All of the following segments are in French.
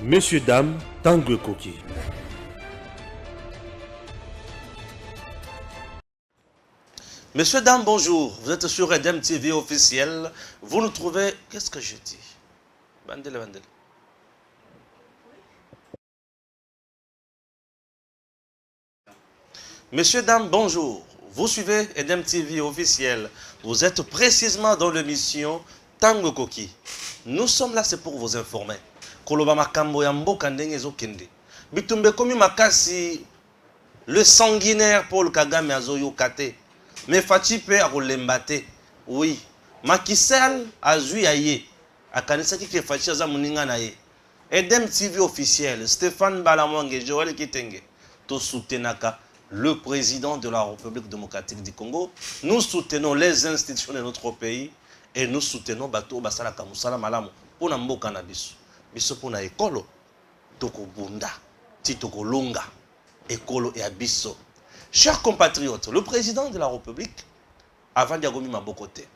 Messieurs, dames, Tanguy Koki. Messieurs, dames, bonjour. Vous êtes sur Edem TV officiel. Vous nous trouvez... Qu'est-ce que je dis? Bandele. Messieurs, dames, bonjour. Vous suivez Edem TV officiel. Vous êtes précisément dans l'émission Tanguy Koki. Nous sommes là, c'est pour vous informer. Koloba makambo ya mboka ndenge ezokende. Bitumbe komi makasi le sanguinaire Paul Kagame azoyoka te. Mais Fachi pe akolemba te. Oui. Macky Sall azwi aye. Akanisaki ke Fachi aza muninga na ye. Edem TV officiel, Stéphane Balamwange, Joël Kitenge. To soutenaka le président de la République démocratique du Congo. Nous soutenons les institutions de notre pays et nous soutenons Bato Basala Kamusala Malamu. Pour na mboka na biso. Biso pour na ekolo. Toko bunda. Titoko longa. Ekolo et abisso. Chers compatriotes, le président de la République, avant Diagomi Mabokote,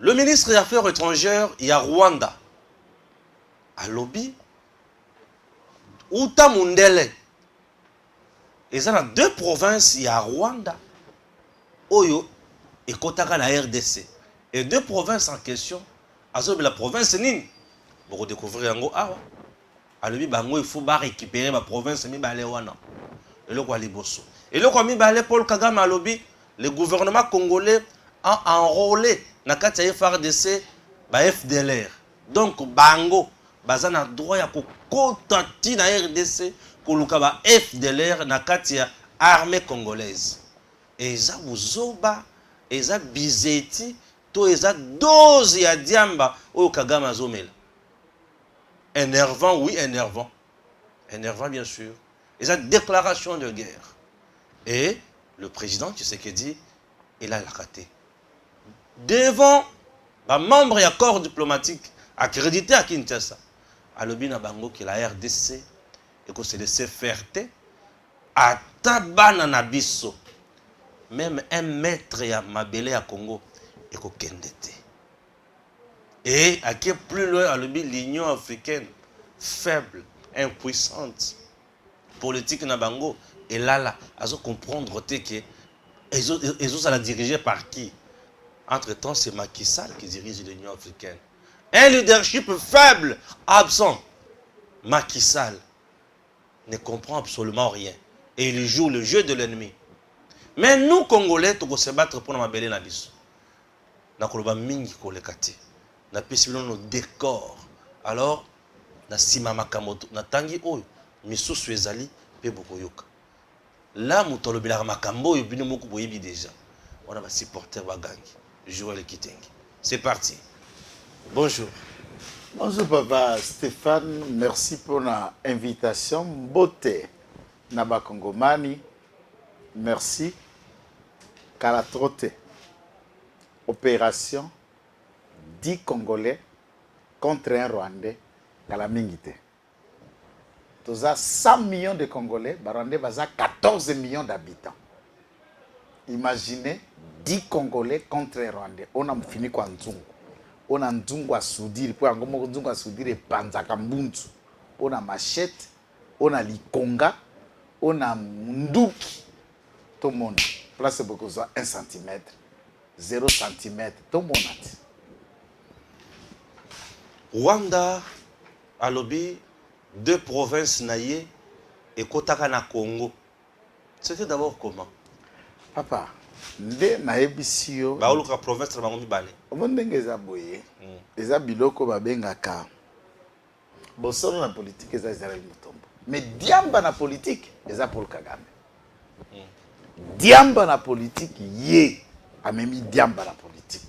le ministre des Affaires étrangères, il y a Rwanda, à Lobi, Uta Mundele. Et ça, dans deux provinces, il y a Rwanda, Oyo et Kotaka, la RDC. Et deux provinces en question, la province Nini. Vous redécouvrez Yango Awa. À Lobi, il faut récupérer la province Mibalewana. Et le quoi liboso. Et le quoi mi Paul Kagame à lobby, le gouvernement congolais a enrôlé na kati ya FARDC ba FDLR. Donc bango bazana droit ya kokota ti na RDC koluka ba FDLR na kati ya armée congolaise. Et eza buzoba, eza bizeti, to eza dose ya diamba oyo Kagame azomela. Énervant, oui, énervant. Énervant bien sûr. Et cette déclaration de guerre. Et le président Tshisekedi, il a raté. Devant un membre et accord diplomatique accrédité à Kinshasa, à l'obina bango qui la RDC et qu'on se laissait faire à Tabana Nabiso. Même un maître à Mabélé à Congo et qu'on kendete. Et à qui est plus loin à l'Union africaine, faible, impuissante, politique Nabango, et là, ils ont comprendre que ils ont la diriger par qui? Entre-temps, c'est Macky Sall qui dirige l'Union africaine. Un leadership faible, absent. Macky Sall ne comprend absolument rien. Et il joue le jeu de l'ennemi. Mais nous, Congolais, nous se battre pour nous bêler na biso. Na koloba mingi kolekati. Na pesi nos décors. Alors, na sima makamoto, na tangi oyo, misusu ezali pe bokoyoka. Là, nous avons déjà. On a un supporter Bagangi, Joël Kitenge. C'est parti. Bonjour. Bonjour papa Stéphane, merci pour l'invitation. Beauté Naba Kongomani, merci. Kalatrote, opération 10 Congolais contre un Rwandais, Kalamingite. Tous 100 millions de Congolais, Barandé Baza 14 millions d'habitants. Imaginez 10 Congolais contre un Rwandais. On a fini quoi Nzungu. On a Nzungu à soudir, puis on a Nzungu à soudir et Panzakambuntu. On a Machette, on a Likonga, on a Nduki. Tout le monde. Place beaucoup ça 1 cm, 0 cm, tout le monde. Rwanda, à Lobi, deux provinces naïe et Kotaka na Congo. C'était d'abord comment? Papa, nde naebisio. Ba oluka province na bango mibale. Omondenge eza boye. Eza biloko babengaka. Bosolo na politique eza Israël Mutombo. Mais diamba na politique eza Paul Kagame. Diamba na politique yé amemi diamba na politique.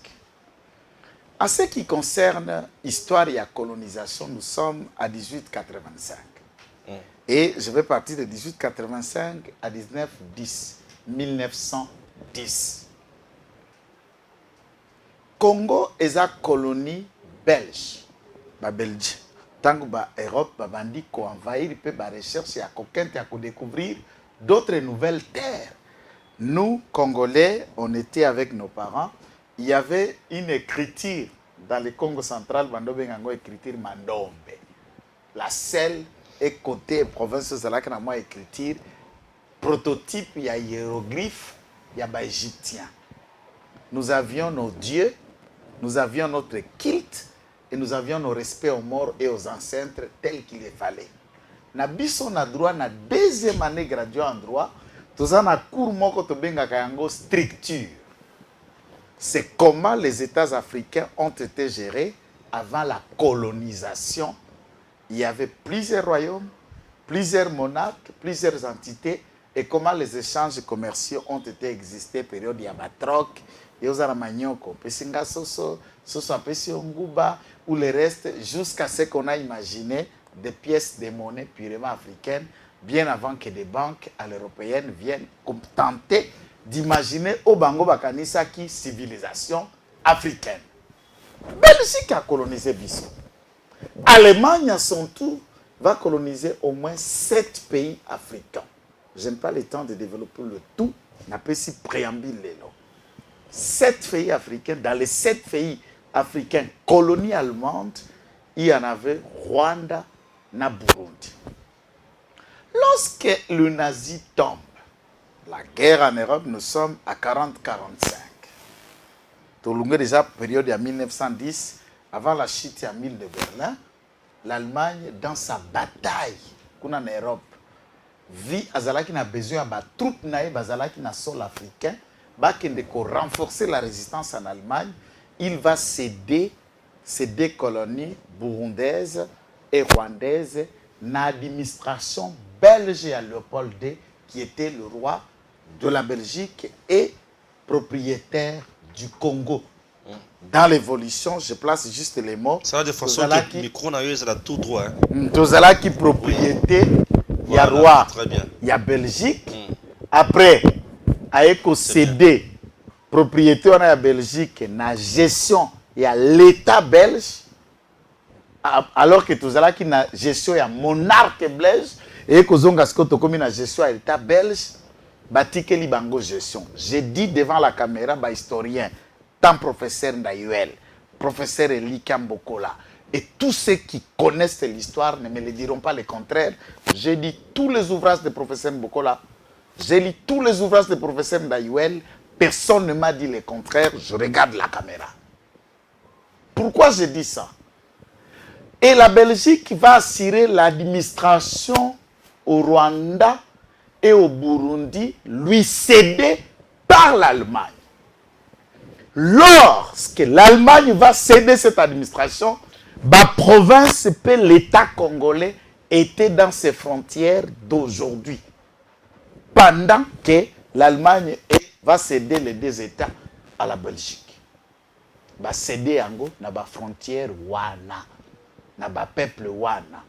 En ce qui concerne l'histoire et la colonisation, nous sommes à 1885. Et je vais partir de 1885 à 1910. 1910. Congo est une colonie belge. La Belgique. Tant que l'Europe a envahi, il peut rechercher à coquin et découvrir d'autres nouvelles terres. Nous, Congolais, on était avec nos parents. Il y avait une écriture dans le Congo central, écriture Mandombe. la seule et côté province de la moi écriture prototype, il y a hiéroglyphe, il y a égyptien. Nous avions nos dieux, nous avions notre culte et nous avions nos respects aux morts et aux ancêtres tels qu'il les fallait. Na biso na droit na deuxième année graduée en droit, tous en a cours moko to benga kayango structure. C'est comment les États africains ont été gérés avant la colonisation. Il y avait plusieurs royaumes, plusieurs monarques, plusieurs entités et comment les échanges commerciaux ont été existés période Yabatroc, Yozara Manyoko, Pesinga Soso, Soso Pesio Nguba ou le reste jusqu'à ce qu'on a imaginé des pièces de monnaie purement africaines bien avant que des banques à l'européenne viennent tenter d'imaginer au Bango Bakanisa qui civilisation africaine. Belgique a colonisé Bissau. Allemagne à son tour va coloniser au moins 7 pays africains. Je n'ai pas le temps de développer le tout, n'a pas si préambule les noms. 7 pays africains, dans les 7 pays africains colonies allemandes, il y en avait Rwanda, na Burundi. Lorsque le nazi tombe, la guerre en Europe, nous sommes à 40-45. Tolungue déjà période de 1910, avant la chute à 1000 de Berlin, l'Allemagne, dans sa bataille qu'on a en Europe, vit Azalaki n'a besoin de troupes naïves, Azalaki n'a sol africain, pour renforcer la résistance en Allemagne, il va céder ces 2 colonies burundaises et rwandaises dans l'administration belge à Léopold II, qui était le roi de la Belgique et propriétaire du Congo. Dans l'évolution, je place juste les mots. Ça va de façon que le micro n'a eu tout droit. Tozala qui propriété, il y a roi, il y a Belgique. Après, avec cédé, propriété, on a la Belgique, la gestion, il y a l'État belge. Alors que Tozala qui na gestion, il y a monarque belge. Et que Zonga Skoto comme une gestion à l'État belge, Batike Libango gestion. J'ai dit devant la caméra, historien, tant professeur Ndayuel, professeur Eli Kambokola, et tous ceux qui connaissent l'histoire ne me le diront pas le contraire. J'ai dit tous les ouvrages de professeur Mbokola, j'ai lu tous les ouvrages de professeur Ndayuel, personne ne m'a dit le contraire, je regarde la caméra. Pourquoi je dis ça? Et la Belgique va assurer l'administration au Rwanda et au Burundi, lui cédée par l'Allemagne. Lorsque l'Allemagne va céder cette administration, la province, l'État congolais était dans ses frontières d'aujourd'hui. Pendant que l'Allemagne va céder les 2 États à la Belgique. Va céder Ango dans la frontière Wana, dans le peuple Wana.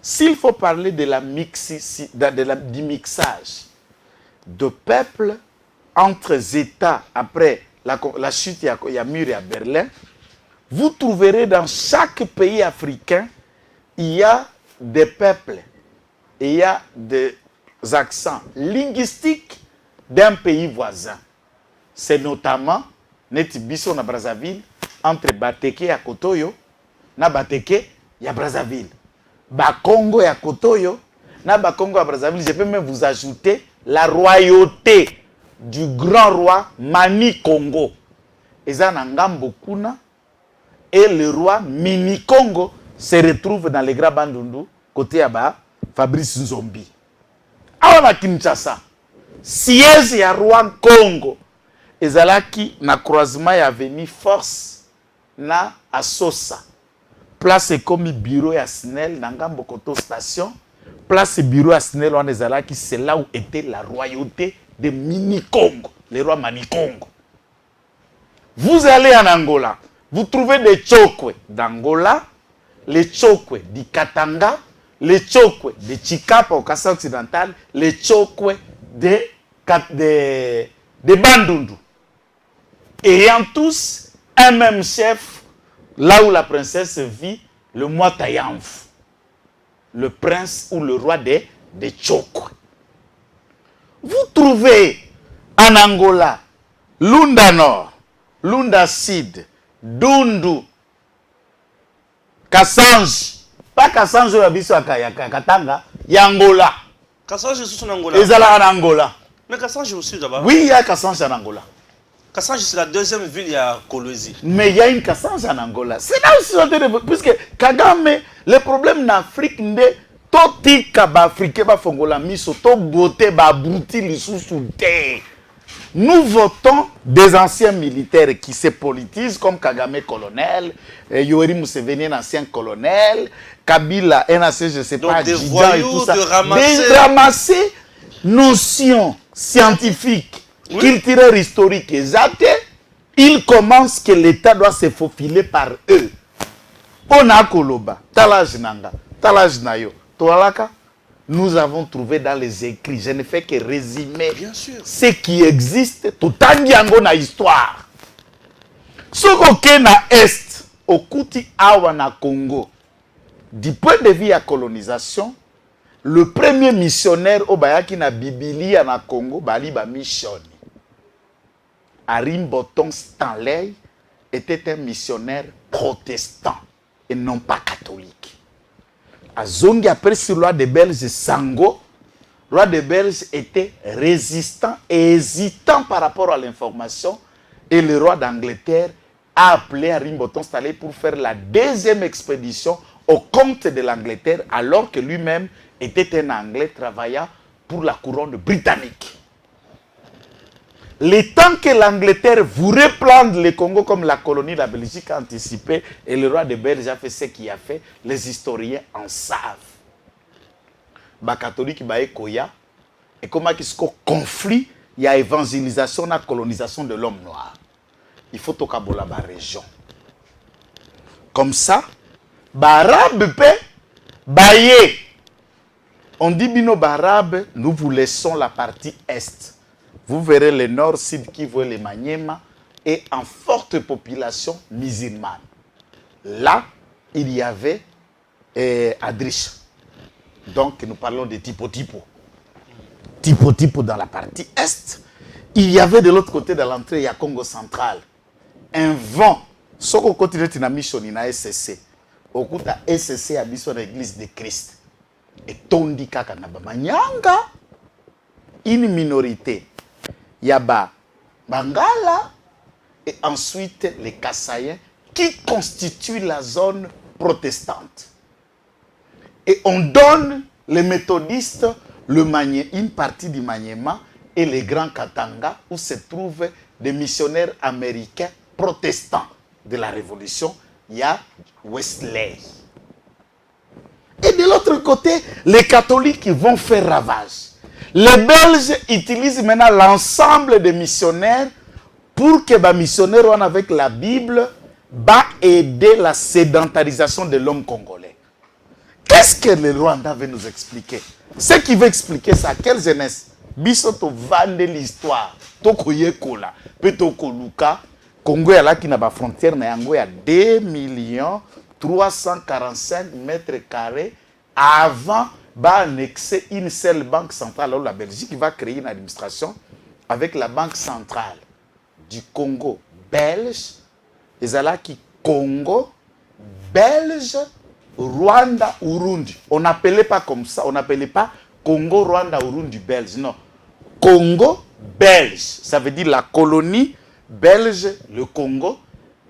S'il faut parler de du mixage de peuples entre États après la chute il y a mur à Berlin, vous trouverez dans chaque pays africain, il y a des peuples, et il y a des accents linguistiques d'un pays voisin. C'est notamment Netibiso na Brazzaville, entre Bateke et Kotoyo, na Bateke et Brazzaville. Bakongo et Kotoyo, na Bakongo et Brazzaville, je peux même vous ajouter la royauté du grand roi Mani Congo. Ezanangambo Kuna et le roi Mini Congo se retrouve dans les grands Bandundu, côté Aba, Fabrice Nzombi. Awana Kinshasa, siège ya roi Congo, ezalaki na croisement ya veni force na Asosa. Place comme bureau ya Snell, na ngambo koto station. Place bureau à Snell, on ezalaki, c'est là où était la royauté de Mini Congo, le roi Mani Congo. Vous allez en Angola, vous trouvez des Chokwe d'Angola, les Chokwe du Katanga, les Chokwe de Chikapa au Kassa occidental, les Chokwe de Bandundu. Ayant tous un même chef, là où la princesse vit, le Mwatayamfu, le prince ou le roi des Chokwe. Vous trouvez en Angola, Lunda Nord, Lunda Sud, Dundu, Kassange, Pas Kassange Yabiso ya Katanga, ya Angola. Kassange c'est en Angola. Ezala en Angola. Mais Kassange aussi d'abord. Oui, il y a Kassange en Angola. Kassange c'est la deuxième ville, il y a Kolwezi. Mais il y a une Kassange en Angola. C'est là aussi puisque Kagame, le problème en Afrique, tout tika ba Afrique ba fongola miso, to beauté ba brouti li sous terre. Nous votons des anciens militaires qui se politisent comme Kagame colonel, Yoweri Museveni un ancien colonel, Kabila un ancien je sais donc pas, des Djidja voyous, et tout ça. de ramasser. Des ramasser notions scientifiques, Oui. culturelles, historiques exactes. Ils commencent que l'État doit se faufiler par eux. On a Koloba, Talajnanga, Talajnayo, Toalaka. Nous avons trouvé dans les écrits, je ne fais que résumer Bien sûr. ce qui existe, tout en na histoire. Ce qu'on na Est, au Kuti Awa na Congo, du point de vue de la colonisation, le premier missionnaire au Bayaki na Bibilia na Congo, Bali ba mission. Arim Boton Stanley était un missionnaire protestant et non pas catholique. Azongi après sur le roi des Belges Sango, le roi des Belges était résistant et hésitant par rapport à l'information et le roi d'Angleterre a appelé Arim Boton Stanley pour faire la deuxième expédition au compte de l'Angleterre alors que lui-même était un Anglais travaillant pour la couronne britannique. Le temps que l'Angleterre voulait prendre le Congo comme la colonie, la Belgique a anticipé et le roi de Belge a fait ce qu'il a fait. Les historiens en savent. Les catholiques koya et comment il y a conflit, il y a évangélisation, la colonisation de l'homme noir. Il faut toka bola ba région. Comme ça, barabe pe baye. On dit bino barabe, nous vous laissons la partie est. Vous verrez le nord, sud Kivu et le Maniema est en forte population musulmane. Là, il y avait Adriche. Donc, nous parlons de Tipo-Tipo. Tipo-Tipo dans la partie est. Il y avait de l'autre côté de l'entrée, il y a Congo central. Un vent. Ce qu'on continue à mission, il y a SCC. Au coup de SCC, à l'église de Christ. Et Tondi Kakanaba Manyanga, une minorité. Yaba Bangala et ensuite les Kassaïens qui constituent la zone protestante. Et on donne les méthodistes une partie du Maniema et les grands Katanga où se trouvent des missionnaires américains protestants de la Révolution. Il y a Wesley. Et de l'autre côté, les catholiques qui vont faire ravage. Les Belges utilisent maintenant l'ensemble des missionnaires pour que les missionnaires avec la Bible va aider la sédentarisation de l'homme congolais. Qu'est-ce que le Rwanda veut nous expliquer? Ce qui veut expliquer ça, quelle jeunesse? Bisoto vende l'histoire. Toko yekola, pe toko luka. Congo ya la qui n'a pas frontière na yango ya 2 345 mètres carrés avant va annexer une seule banque centrale. Alors la Belgique va créer une administration avec la banque centrale du Congo belge. Et là qui Congo belge, Rwanda, Urundi. On n'appelait pas comme ça. On n'appelait pas Congo, Rwanda, Urundi, belge. Non. Congo belge. Ça veut dire la colonie belge, le Congo,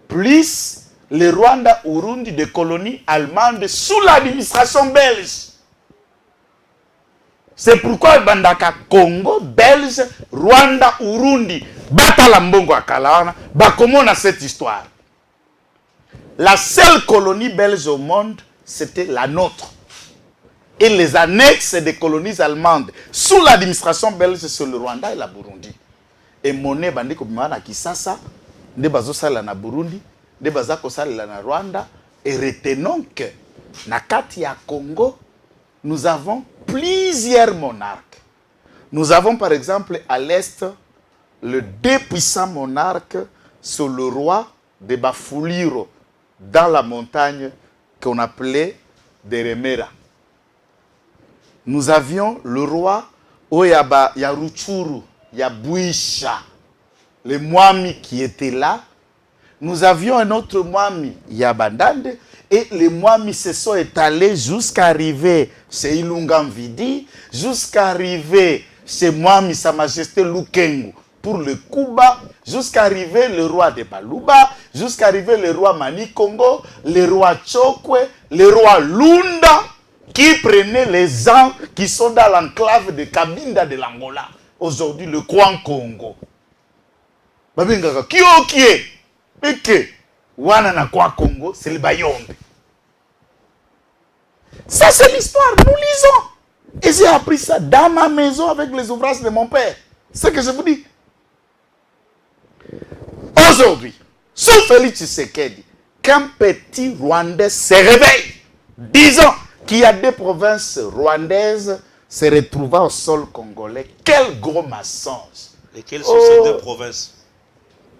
plus le Rwanda, Urundi, des colonies allemandes sous l'administration belge. C'est pourquoi Bandaka Congo, Belge, Rwanda, Urundi, Batalambongo Akalawana, comment on a cette histoire? La seule colonie belge au monde, c'était la nôtre. Et les annexes des colonies allemandes sous l'administration belge sur le Rwanda et la Burundi. Et monnaie bandiko bimana Kisasa, ne bazo sala na Burundi, ne bazako sala na Rwanda. Et retenons que Nakati ya Congo, nous avons plusieurs monarques. Nous avons par exemple à l'est le 2 puissants monarques sur le roi de Bafuliro dans la montagne qu'on appelait Deremera. Nous avions le roi Oyaba Yaruchuru, Yabuisha, le Mwami qui était là. nous avions un autre Mwami, Yabandande, et les Mwami se sont étalés jusqu'à arriver chez Ilunga Mvidi, jusqu'à arriver chez Mwami Sa Majesté Lukengu pour le Kuba, jusqu'à arriver le roi de Baluba, jusqu'à arriver le roi Mani Congo, le roi Chokwe, le roi Lunda, qui prenait les gens qui sont dans l'enclave de Kabinda de l'Angola, aujourd'hui le Kwan Congo. Babengaka, qui est Eke, Wana na Kwan Congo, c'est le Bayombe. Ça, c'est l'histoire, nous lisons. Et j'ai appris ça dans ma maison avec les ouvrages de mon père. C'est ce que je vous dis. Aujourd'hui, sous Félix Tshisekedi, qu'un petit Rwandais se réveille, disant qu'il y a des provinces rwandaises se retrouvant au sol congolais. Quel gros mensonge. Lesquelles sont ces deux provinces?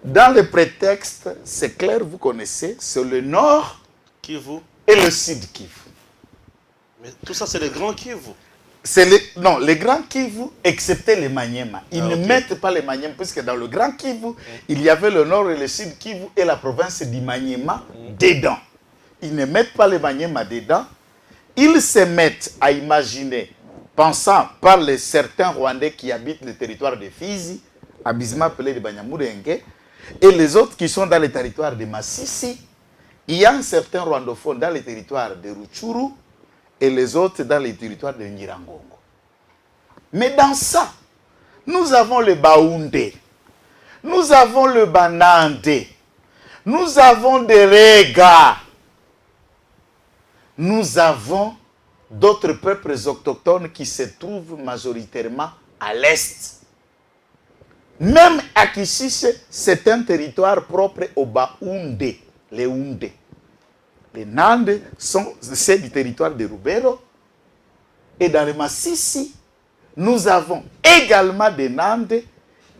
Dans le prétexte, c'est clair, vous connaissez, c'est le nord Kivu et le sud Kivu. Mais tout ça, c'est le grand Kivu. C'est les grands Kivu, excepté les Maniema. Ils ne mettent pas les Maniema, puisque dans le grand Kivu, il y avait le nord et le sud Kivu et la province du Maniema dedans. Ils ne mettent pas les Maniema dedans. Ils se mettent à imaginer, pensant par les certains Rwandais qui habitent le territoire de Fizi, abysmal appelé de Banyamulenge, et les autres qui sont dans le territoire de Massissi. Il y a un certain rwandophone dans le territoire de Rutshuru et les autres dans le territoire de Nyirangongo. Mais dans ça, nous avons le Baoundé, nous avons le Banande, nous avons des Rega, nous avons d'autres peuples autochtones qui se trouvent majoritairement à l'est. Même à Kishiche, c'est un territoire propre au Baoundé, les Oundé. Les Nandes c'est du territoire de Rubero. Et dans le Massissi, nous avons également des Nandes,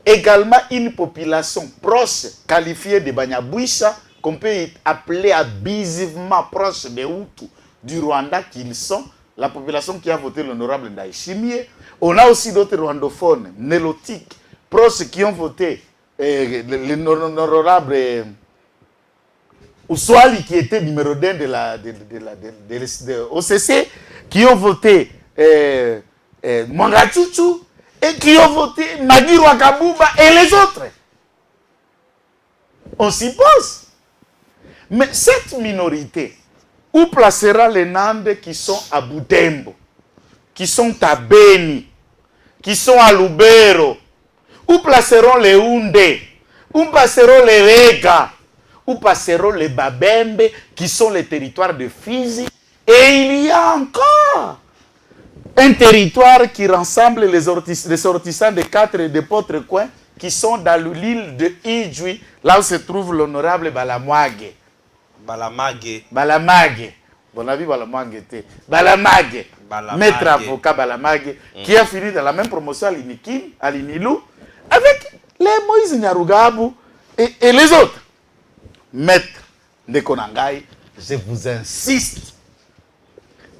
également une population proche, qualifiée de Banyabwisha, qu'on peut appeler abusivement proche des Hutus du Rwanda qu'ils sont, la population qui a voté l'honorable Ndayishimiye. On a aussi d'autres rwandophones, nélotiques, proches qui ont voté l'honorable Ouswali, qui était numéro 1 de OCC, qui ont voté Mwangachuchu, et qui ont voté Nagui Rwakabuba et les autres. On s'y pose. Mais cette minorité, où placera les Nandes qui sont à Butembo, qui sont à Beni, qui sont à Lubero? Où placeront les Oundé? Où passeront les Rega? Où passeront les Babembe, qui sont les territoires de Fizi? Et il y a encore un territoire qui rassemble les sortissants de 4 et de Potre coins qui sont dans l'île de Idjoui, là où se trouve l'honorable Balamwage. Balamage. Bon avis, Balamwage était. Balamage. Maître avocat Balamage, qui a fini dans la même promotion à l'Inilou, avec les Moïse Nyarugabu et les autres. Maître Ndekonangai, je vous insiste,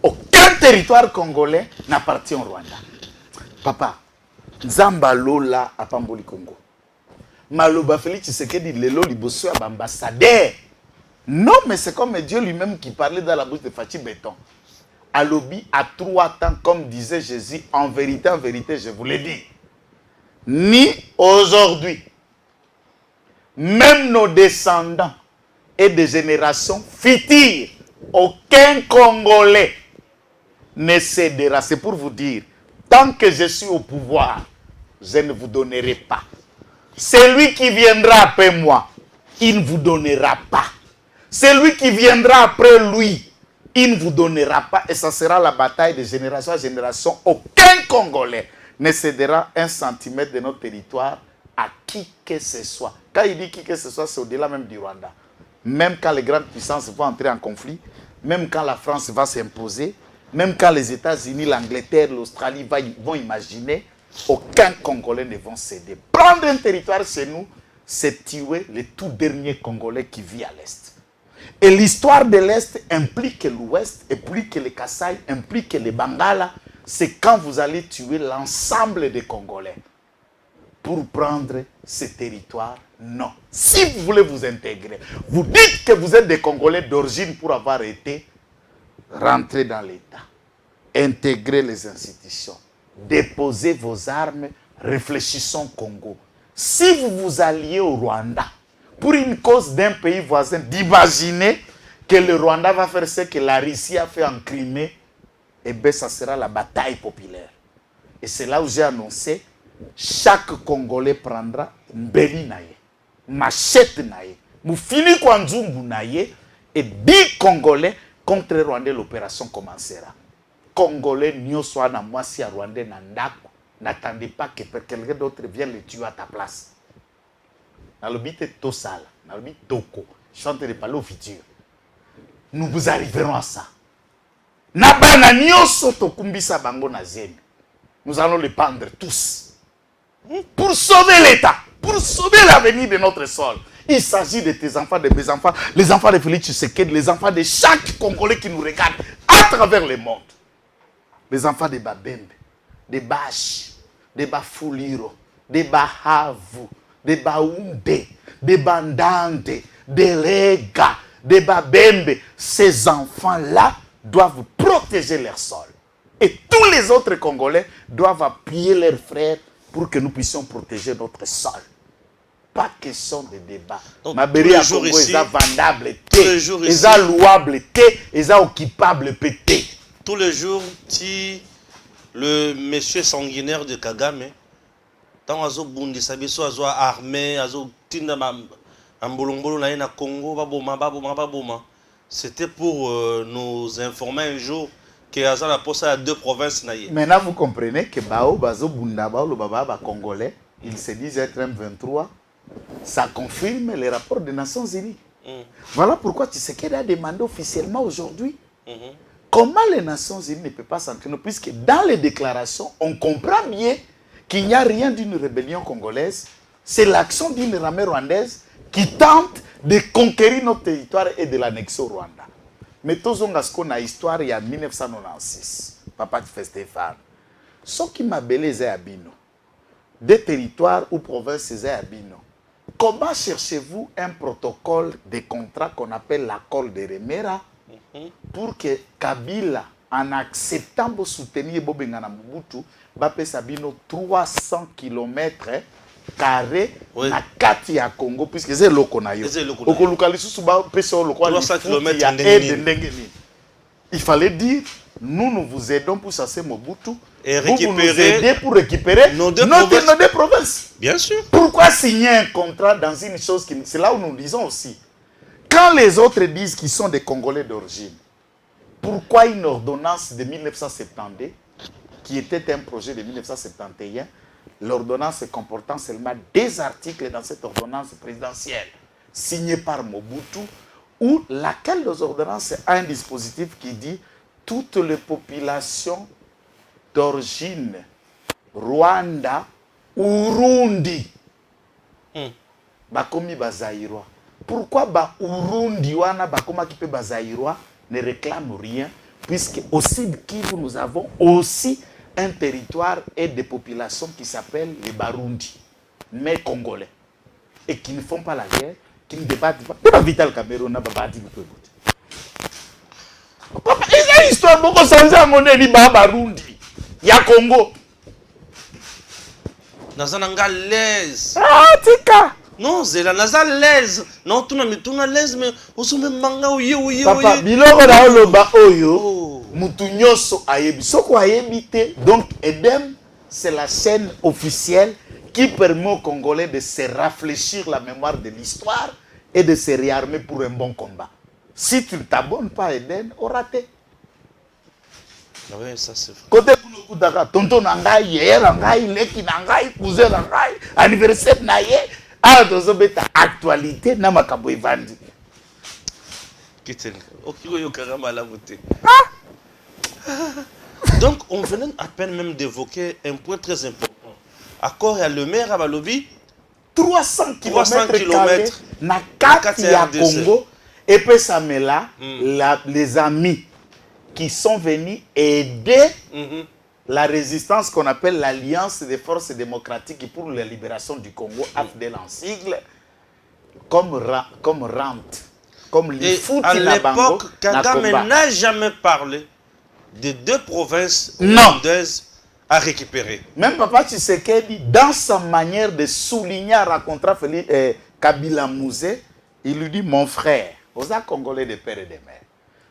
aucun territoire congolais n'appartient au Rwanda. Papa, Nzamba Lola à Pamboli Congo. Maloba Félix Tshisekedi Lelo Liboso à ambassadeur. Non, mais c'est comme Dieu lui-même qui parlait dans la bouche de Fachi Béton. Alobi à 3 temps, comme disait Jésus, en vérité, je vous l'ai dit. Ni aujourd'hui, même nos descendants et des générations futures, aucun Congolais ne cédera. C'est pour vous dire, tant que je suis au pouvoir, je ne vous donnerai pas. Celui qui viendra après moi, il ne vous donnera pas. Celui qui viendra après lui, il ne vous donnera pas. Et ça sera la bataille de génération à génération. Aucun Congolais ne cédera 1 centimètre de notre territoire à qui que ce soit. Quand il dit qui que ce soit, c'est au-delà même du Rwanda. Même quand les grandes puissances vont entrer en conflit, même quand la France va s'imposer, même quand les États-Unis, l'Angleterre, l'Australie vont imaginer, aucun Congolais ne vont céder. Prendre un territoire chez nous, c'est tuer le tout dernier Congolais qui vit à l'Est. Et l'histoire de l'Est implique l'Ouest, implique les Kasaï, implique les Bangala. C'est quand vous allez tuer l'ensemble des Congolais. pour prendre ces territoires? Non. Si vous voulez vous intégrer, vous dites que vous êtes des Congolais d'origine pour avoir été rentrés dans l'État, intégrer les institutions, déposez vos armes, réfléchissons Congo. Si vous vous alliez au Rwanda pour une cause d'un pays voisin, d'imaginer que le Rwanda va faire ce que la Russie a fait en Crimée, eh bien, ça sera la bataille populaire. Et c'est là où j'ai annoncé, chaque Congolais prendra mbeli naye, machette naye, moufini kwa nzumbu naye, et 10 Congolais contre Rwandais, l'opération commencera. Congolais, nyoso na mwasi ya Rwandais na ndako, n'attendez pas que quelqu'un d'autre vienne le tuer à ta place. Dans le but to sala, dans le but toko, je suis en train de parler au futur. Nous vous arriverons à ça. Nabana nyoso tokumbisa bango na zemi. Nous allons les pendre tous. Pour sauver l'État, pour sauver l'avenir de notre sol. Il s'agit de tes enfants, de mes enfants, les enfants de Félix Tshisekedi, les enfants de chaque Congolais qui nous regarde à travers le monde. Les enfants de Babembe, de Bash, de Bafuliro, de Bahavu, de Baoundé, de Bandande, de Lega, de Babembe. Ces enfants-là doivent protéger leur sol. Et tous les autres Congolais doivent appuyer leurs frères pour que nous puissions protéger notre sol. Pas question de débat. Ma bérie à Congo est vendable, est louable, est occupable, pété. Tous les jours, si le monsieur sanguinaire de Kagame, tant azo bundi sabiso azo armé, azo tinda ambolombolo na Congo, baboma. C'était pour nous informer un jour que Aza la poste à 2 provinces. Maintenant, vous comprenez que Bao, Bazo, Bundaba, le Baba, Congolais, ils se disent être M23. Ça confirme les rapports des Nations Unies. Voilà pourquoi Tshisekedi a demandé officiellement aujourd'hui comment les Nations Unies ne peuvent pas s'entraîner, puisque dans les déclarations, on comprend bien qu'il n'y a rien d'une rébellion congolaise. C'est l'action d'une armée rwandaise qui tente de conquérir notre territoire et de l'annexer au Rwanda. Mais tous on a ce qu'on a histoire il y a 1996. Papa fait Stéphane. Ce qui m'a belé c'est Abino. Des territoires ou provinces c'est Abino. Comment cherchez-vous un protocole de contrat qu'on appelle l'accord de Remera pour que Kabila, en acceptant de soutenir Bobengana Mobutu, va payer Sabino 300 km carré na kati ya Congo, puisque c'est le Konayo. Il fallait dire, nous vous aidons pour chasser Mobutu. Et vous nous aidez pour récupérer nos deux provinces. Bien sûr. Pourquoi signer un contrat dans une chose qui... C'est là où nous disons aussi. Quand les autres disent qu'ils sont des Congolais d'origine, pourquoi une ordonnance de 1972, qui était un projet de 1971, l'ordonnance comportant seulement 2 articles dans cette ordonnance présidentielle, signée par Mobutu, où laquelle des ordonnances a un dispositif qui dit toutes les populations d'origine Rwanda, Urundi, bakomi bazaïrois. Pourquoi ba Urundi wana bakoma qui peut bazaïrois ne réclame rien, puisque au Sud Kivu nous avons aussi un territoire et des populations qui s'appellent les Barundi, mais congolais, et qui ne font pas la guerre, qui ne débattent pas. C'est pas Vital Cameroun, n'a pas dit que il y a une histoire beaucoup changée à mon avis, Barundi. Il y a Congo. Nazananga l'aise. Ah, tika. Non, c'est la Naza l'aise. Non, tu n'as l'aise, mais on se met manga ouye. Papa, biloko na oloba oyo. Mutunyoso ayebi. Soko ayebite. Donc, EDEM, c'est la chaîne officielle qui permet aux Congolais de se rafraîchir la mémoire de l'histoire et de se réarmer pour un bon combat. Si tu ne t'abonnes pas à EDEM, on raté. Oui, ça c'est vrai. Côté Kudaka, tonton nangai, hier nangai, leki nangai, cousin nangai, anniversaire naie, ah, dans beta actualité, na makabo evandi. Donc, on venait à peine même d'évoquer un point très important. Accord à le maire à Balobi, 300 km na kati ya Congo, et puis ça met là les amis qui sont venus aider la résistance qu'on appelle l'Alliance des forces démocratiques pour la libération du Congo, AFDL en sigle, comme rente, comme Et l'Ifuti à na bango, l'époque, na Kagame combat. n'a jamais parlé de 2 provinces Non. rwandaises à récupérer. Même Papa Tshisekedi, dans sa manière de souligner à rencontrer Kabila Mouzé, il lui dit, mon frère, aux Congolais de père et de mère,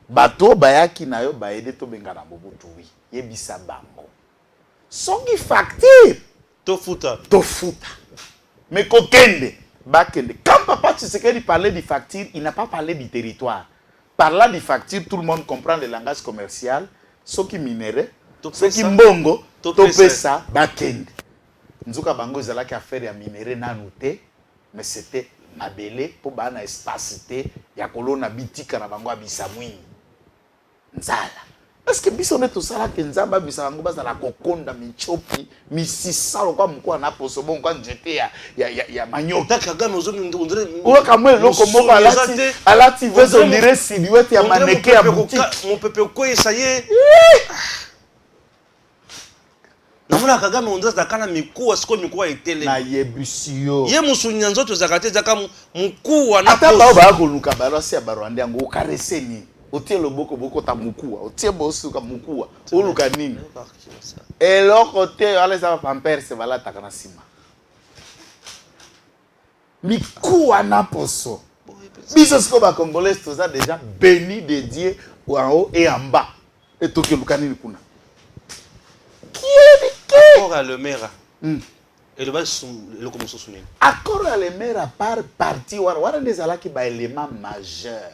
bato bayaki na yo baede to bengana Mobutu wi, yebisa bango. Songi facture, Tofuta. tofuta. Mais kokende, bakende. Quand Papa Tshisekedi parlait de facture, il n'a pas parlé du territoire. Parlant de facture, tout le monde comprend le langage commercial. Ceux qui minèrent, ceux qui mbongo, topesa, bakende. Nzuka bango ezalaki affaire ya minéré nanu te, mais c'était mabele pour bana espace te ya kolona bitika na bango abisamwini. Nzala. Est-ce que biso ne tosala ke nzamba bisango bazala kokonda michopi misisalo kwa mkwa na poso bon kwa njete ya manyoka. Kagame ondire Owa kamwe loko moko alati vezo dire silhouette ya maneke ya boutique. Mon pepe ko ça y est. Namona Kagame ondire zakana mikuwa siko mikuwa etele. Na yebusio. Ye musunya nzoto zakate zaka mkuwa na ata bao ba koluka balasi ya barwande yango okarese ni. Otie loboko boko ta mukua, otie bosuka mukua, oluka nini? Eloko te ale sa pamper se vala takana sima. Mikuwa na poso. Biso siko ba congolais toza déjà béni de Dieu en haut et en bas. Et toki luka nini kuna. Accord à le maire. Et le bas le commence à sonner. Accord à le maire par parti wana des alaki ba élément majeur.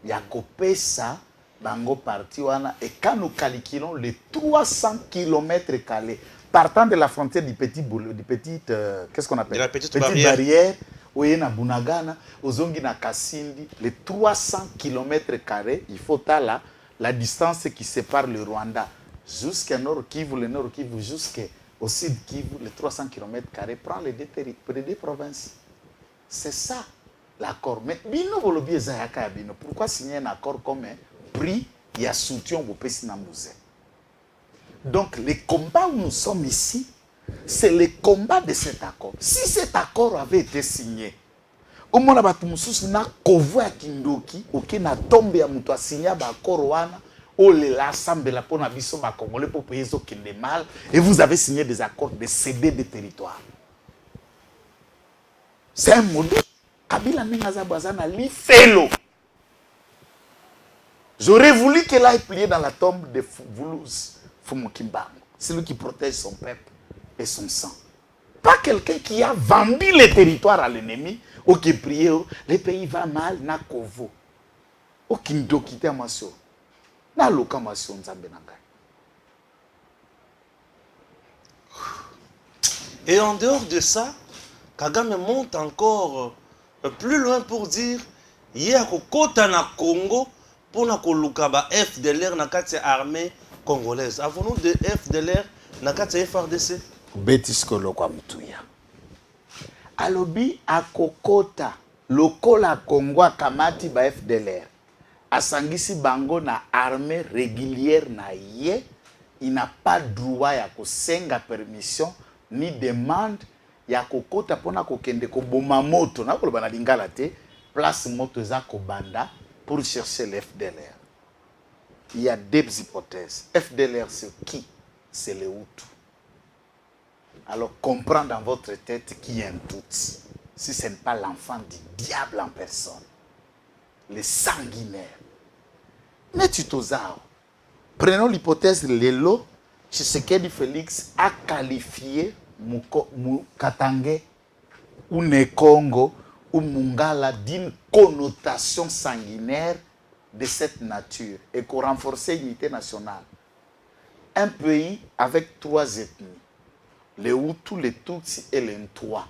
Yakopesa bango parti wana et quand nous calculons les 300 km carrés partant de la frontière du petit boulot, du petit qu'est-ce qu'on appelle? De la petite barrière où il y a na Bunagana, Ozongi na Kasindi, les 300 km carrés, il faut là la distance qui sépare le Rwanda jusqu'à Nord Kivu, le Nord Kivu jusqu'au Sud Kivu, les 300 km carrés prend les deux provinces. C'est ça. L'accord. Mais bino volobi ezayaka ya bino. Pourquoi signer un accord comme un prix et un soutien au pesi na musée? Donc les combats où nous sommes ici, c'est le combat de cet accord. Si cet accord avait été signé, au moins batu mususu na kovo ya kindoki, oke na tombe ya mutu signé ba accord wana, o le la sambela pona biso ba congolais pour payer zo kende mal et vous avez signé des accords de céder des territoires. C'est un modèle. Kabila Nengazabazana l'ifelo. J'aurais voulu qu'elle aille plier dans la tombe de Voulouz Fumukimbango. C'est lui qui protège son peuple et son sang. Pas quelqu'un qui a vendu les territoires à l'ennemi ou qui prie, le pays va mal, na kovo. Ou qui ndo kite amasyo. Na loka amasyo nzambe nangai. Et en dehors de ça, Kagame monte encore plus loin pour dire il y a kokota na Congo pour na koluka ba FDLR na kati armée congolaise. Avons-nous de FDLR na kati FRDC? Betis kolokwa mutuya. Alobi akokota lokola Congo kamati ba FDLR. Asangisi bango na armée régulière na ye, il n'a pas droit ya kosenga permission ni demande ya kokota pona kokende ko boma moto na koloba na lingala te place moto za kobanda pour chercher l'FDLR. Il y a deux hypothèses. FDLR c'est qui? C'est les Hutus. Alors comprends dans votre tête qui est un Tutsi. Si ce n'est pas l'enfant du diable en personne. Les sanguinaires. Mais tu t'osao. Prenons l'hypothèse de Lelo. Tshisekedi Félix a qualifié Katangé ou Nekongo ou Mungala d'une connotation sanguinaire de cette nature et qu'on renforçait l'unité nationale. Un pays avec 3 ethnies, les Hutus, les Tutsis et les Ntwa.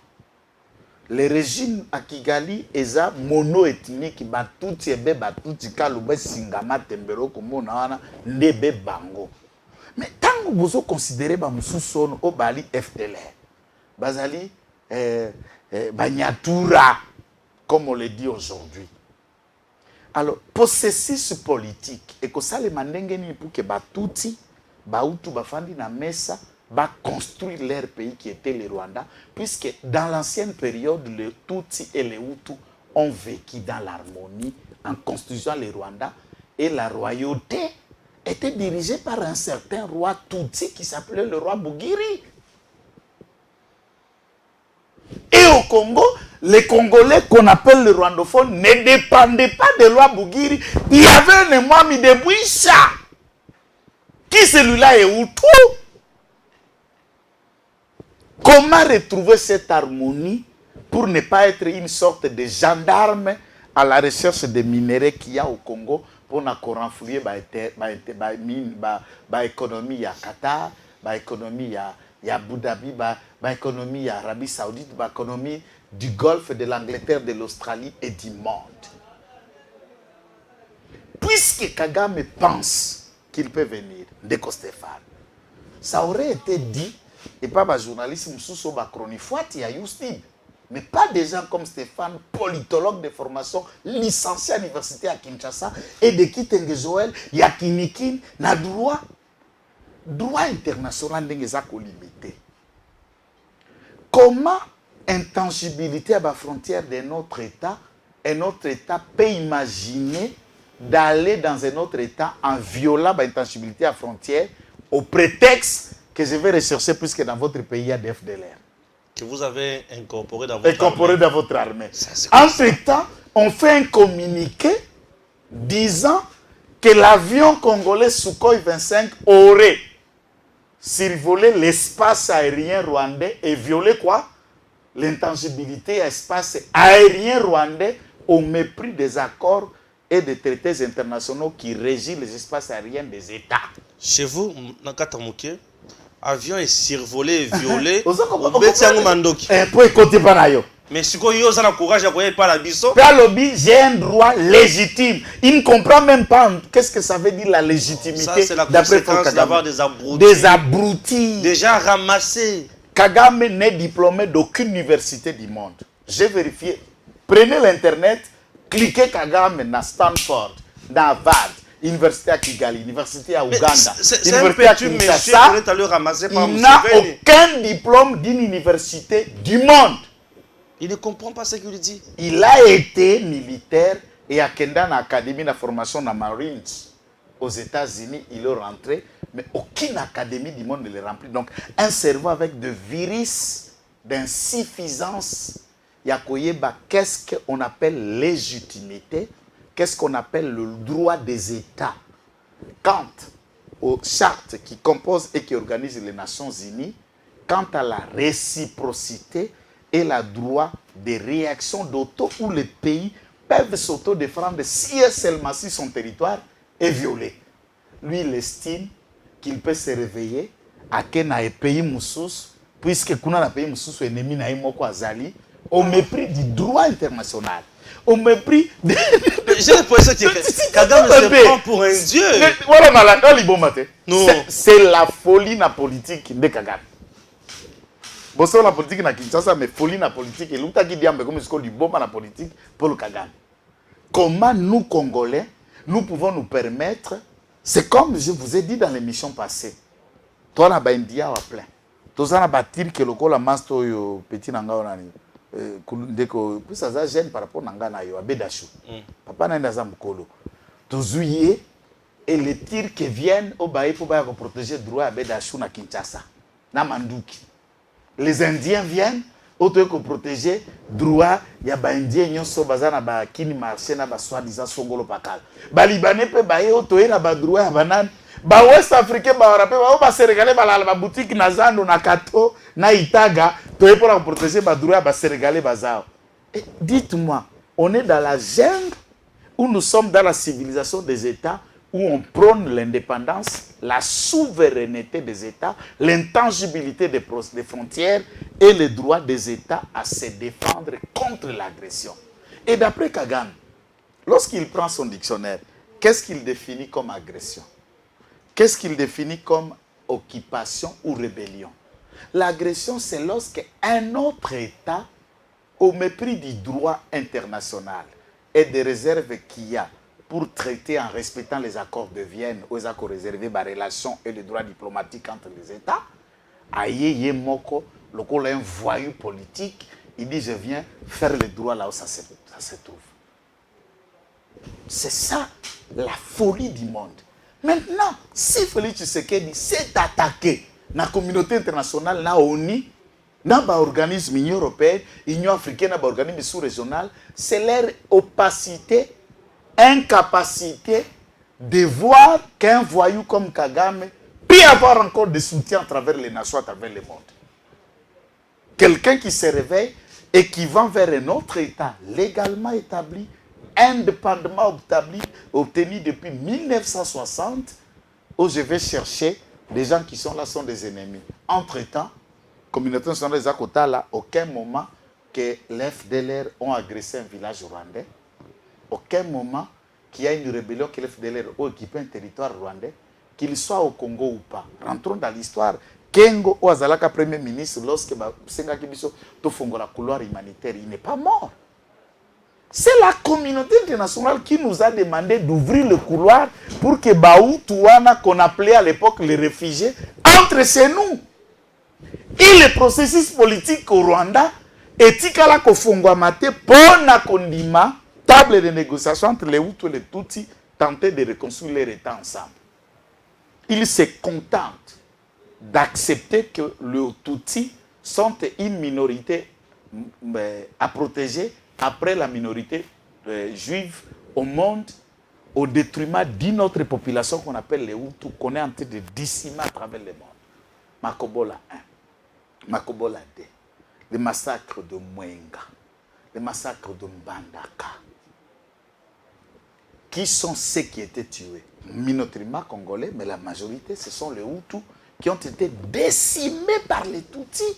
Le régime à Kigali est mono-ethnique, Batutsi ebe Batutsi Kalube Singama Tembero Komona wana ndebe bango. Mais tant que vous considérez que au Bali FDLR, Bazali, Banyatura, comme on le dit aujourd'hui. Alors, processus politique, et que ça les mandengeni pour que Batuti, Bahutu bafandi na mesa, va construire leur pays qui était le Rwanda, puisque dans l'ancienne période, les Tutsi et les Hutus ont vécu dans l'harmonie en construisant le Rwanda, et la royauté était dirigée par un certain roi Tutsi qui s'appelait le roi Bugiri. Et au Congo, les Congolais qu'on appelle les rwandophones ne dépendaient pas de loi Bugiri. Il y avait un Mwami de Bouissa. Qui celui-là est Hutu? Comment retrouver cette harmonie pour ne pas être une sorte de gendarme à la recherche des minéraux qu'il y a au Congo pour renflouer l'économie à Qatar, l'économie à Abu Dhabi, l'économie à Arabie Saoudite, l'économie du Golfe, de l'Angleterre, de l'Australie et du monde. Puisque Kagame pense qu'il peut venir, Ndeko Stéphane, ça aurait été dit, et pas un journaliste, chronifoati à Youstib, mais pas des gens comme Stéphane, politologue de formation, licencié à l'université à Kinshasa, et de Kitenge Joël, Yakinikin, na droit international n'est limité. Comment intangibilité à la frontière de notre État, et notre État peut imaginer d'aller dans un autre État en violant l'intangibilité à la frontière au prétexte que je vais rechercher puisque dans votre pays il y a des FDLR. Que vous avez incorporé dans votre armée. Entre-temps, on fait un communiqué disant que l'avion congolais Sukhoi 25 aurait survolé l'espace aérien rwandais et violé quoi? L'intangibilité à l'espace aérien rwandais au mépris des accords et des traités internationaux qui régissent les espaces aériens des États. Chez vous, Nakatamuke, avion est survolé et violé. Mais si vous avez le courage de pas la biso, j'ai un droit légitime. Il ne comprend même pas qu'est-ce que ça veut dire la légitimité. Ça, c'est la conséquence d'avoir des abrutis. Des abrutis. Déjà ramassés. Kagame n'est diplômé d'aucune université du monde. J'ai vérifié. Prenez l'internet, cliquez Kagame dans Stanford, dans Harvard, université à Kigali, université à Uganda, université à Kinshasa. Il n'a aucun diplôme d'une université du monde. Il ne comprend pas ce qu'il dit. Il a été militaire et a Kenda dans l'académie de formation dans Marines aux États-Unis. Il est rentré, mais aucune académie du monde ne le remplit. Donc, un cerveau avec de virus d'insuffisance. Yakoyeba, qu'est-ce qu'on appelle légitimité? Qu'est-ce qu'on appelle le droit des États? Quant aux chartes qui composent et qui organisent les Nations Unies, quant à la réciprocité, et le droit de réaction d'auto où les pays peuvent s'auto-défendre si et seulement si son territoire est violé. Lui, il estime qu'il peut se réveiller à quel pays moussous, puisque kuna na pays moussous ennemi na imoko azali, au mépris du droit international, au mépris de... J'ai l'impression que Kagame se prend pour un dieu. C'est la folie na politique de Kagame. Bon, la politique na Kinshasa, mais folie na politique. Et l'outa qui dit comme du bombe na politique pour le Kagame. Comment nous, Congolais, nous pouvons nous permettre, c'est comme je vous ai dit dans l'émission passée, toi, na ba India wa plein. Toi, na ba tir que le la masto yo petit nanga onani. Ndeko, puis ça gêne par rapport nanga na yo abedashu. Papa na ndaza mukolo. Tozuye et les tirs qui viennent au baï pour protéger le droit abedashu na Kinshasa. Na Manduki. Les Indiens viennent, autant que protéger droit, il y a des Indiens qui sont qui marché na soi-disant Songolo Pakal. Les Libanais peuvent bailler autant na droit à banane. Les Ouest Africains ba Sénégalais ba boutique na Zando na Kato na Itaga, pour protéger ba droit ba Sénégalais bazao. Dites-moi, on est dans la jungle où nous sommes dans la civilisation des États où on prône l'indépendance, la souveraineté des États, l'intangibilité des frontières et le droit des États à se défendre contre l'agression. Et d'après Kagame, lorsqu'il prend son dictionnaire, qu'est-ce qu'il définit comme agression? Qu'est-ce qu'il définit comme occupation ou rébellion? L'agression, c'est lorsque un autre État, au mépris du droit international et des réserves qu'il y a pour traiter en respectant les accords de Vienne, aux accords réservés, les relations et les droits diplomatiques entre les États. Aïe, Moko, le col est un voyou politique, il dit je viens faire les droits là où ça se trouve. C'est ça la folie du monde. Maintenant, si Félix Tshisekedi s'est attaqué dans la communauté internationale, dans l'ONU, dans l'organisme Union européenne, Union africaine, dans l'organisme sous-régional, c'est leur opacité, incapacité de voir qu'un voyou comme Kagame peut avoir encore des soutiens à travers les nations, à travers le monde. Quelqu'un qui se réveille et qui va vers un autre État légalement établi, indépendamment obtenu depuis 1960, où je vais chercher des gens qui sont là, sont des ennemis. Entre-temps, la communauté nationale des Akota, là, aucun moment que les FDLR ont agressé un village rwandais, aucun moment qu'il y a une rébellion que les FDLR ont occupé un territoire rwandais, qu'il soit au Congo ou pas. Rentrons dans l'histoire. Kengo Ouazalaka, Premier ministre, lorsque Senga Kibiso Tofongo la couloir humanitaire, il n'est pas mort. C'est la communauté internationale qui nous a demandé d'ouvrir le couloir pour que Baoutouana, qu'on appelait à l'époque les réfugiés, entre chez nous. Et le processus politique au Rwanda, etikala Kofongo Mate, Pona Kondima, table de négociation entre les Hutus et les Tutsis, tenter de reconstruire leur État ensemble. Ils se contentent d'accepter que les Tutsis sont une minorité à protéger après la minorité juive au monde, au détriment d'une autre population qu'on appelle les Hutus, qu'on est en train de décimer à travers le monde. Makobola 1, Makobola 2, le massacre de Mwenga, le massacre de Mbandaka. Qui sont ceux qui étaient tués? Minoritairement congolais, mais la majorité, ce sont les Hutus qui ont été décimés par les Tutsis.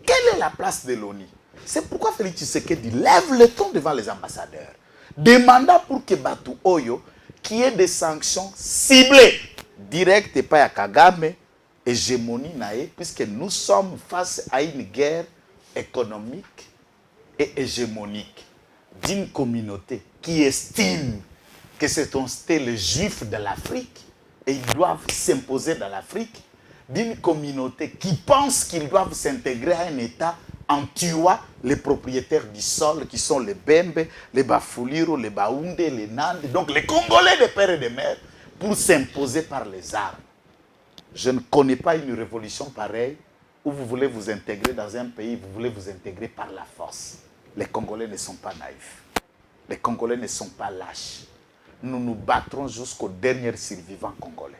Quelle est la place de l'ONU? C'est pourquoi Félix Tshisekedi lève le ton devant les ambassadeurs, demandant pour que Batu Oyo, qui ait des sanctions ciblées, directes et pas à Kagame, hégémonie naïe, puisque nous sommes face à une guerre économique et hégémonique d'une communauté qui estime que c'est les juifs de l'Afrique et ils doivent s'imposer dans l'Afrique, d'une communauté qui pense qu'ils doivent s'intégrer à un État en tuant les propriétaires du sol qui sont les Bembe, les Bafuliro, les Baoundé, les Nande, donc les Congolais de père et de mère, pour s'imposer par les armes. Je ne connais pas une révolution pareille où vous voulez vous intégrer dans un pays, vous voulez vous intégrer par la force. Les Congolais ne sont pas naïfs. Les Congolais ne sont pas lâches. Nous nous battrons jusqu'au dernier survivant congolais.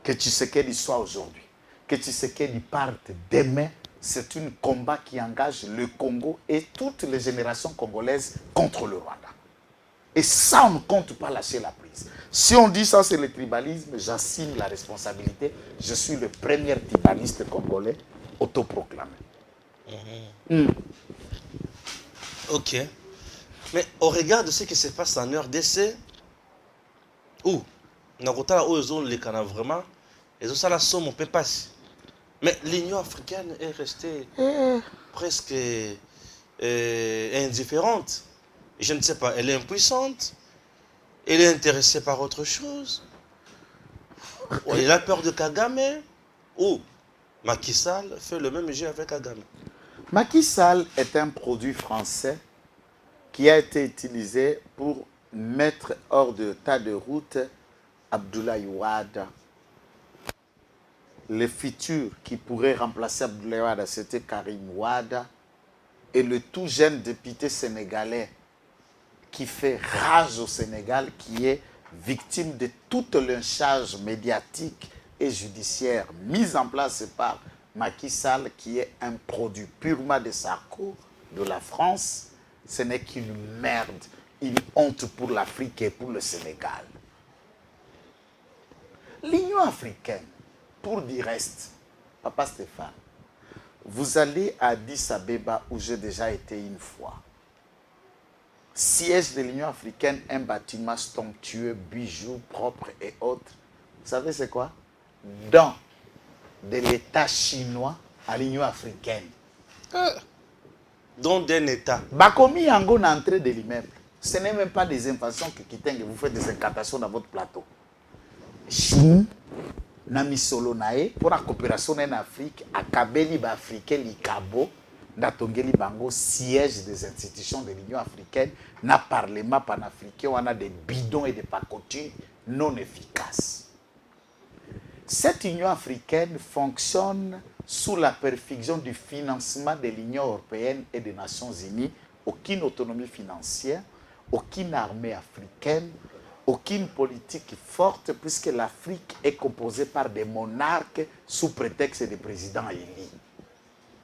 Que Tshisekedi soit aujourd'hui, que Tshisekedi parte demain, c'est un combat qui engage le Congo et toutes les générations congolaises contre le Rwanda. Et ça, on ne compte pas lâcher la prise. Si on dit ça, c'est le tribalisme, j'assume la responsabilité. Je suis le premier tribaliste congolais autoproclamé. Ok. Mais au regard de ce qui se passe en RDC, où Nakota, où ils ont les canaux vraiment, ils ont ça la somme, on peut passer. Mais l'Union africaine est restée presque indifférente. Je ne sais pas, elle est impuissante, elle est intéressée par autre chose. Elle a peur de Kagame, ou Macky Sall fait le même jeu avec Kagame. Macky Sall est un produit français qui a été utilisé pour mettre hors de tas de route Abdoulaye Wade. Le futur qui pourrait remplacer Abdoulaye Wade, c'était Karim Wade. Et le tout jeune député sénégalais qui fait rage au Sénégal, qui est victime de toute lynchage médiatique et judiciaire mis en place par Macky Sall, qui est un produit purement de sa cour, de la France. Ce n'est qu'une merde, une honte pour l'Afrique et pour le Sénégal. L'Union africaine, pour du reste, Papa Stéphane, vous allez à Addis Abeba où j'ai déjà été une fois. Siège de l'Union africaine, un bâtiment somptueux, bijoux propres et autres. Vous savez c'est quoi? Dans de l'État chinois à l'Union africaine. Dans d'un État. Bakomi Yango n'a entré de l'immeuble. Ce n'est même pas des inventions que Kitenge, vous faites des incantations dans votre plateau. Chine, Nami Solo Nae, pour la coopération en Afrique, à Kabeli Africain, Likabo, Natongeli Bango, siège des institutions de l'Union africaine, na parlement panafricain, on a des bidons et des pacotules non efficaces. Cette Union africaine fonctionne sous la perfusion du financement de l'Union européenne et des Nations unies. Aucune autonomie financière, aucune armée africaine, aucune politique forte, puisque l'Afrique est composée par des monarques sous prétexte des présidents élus.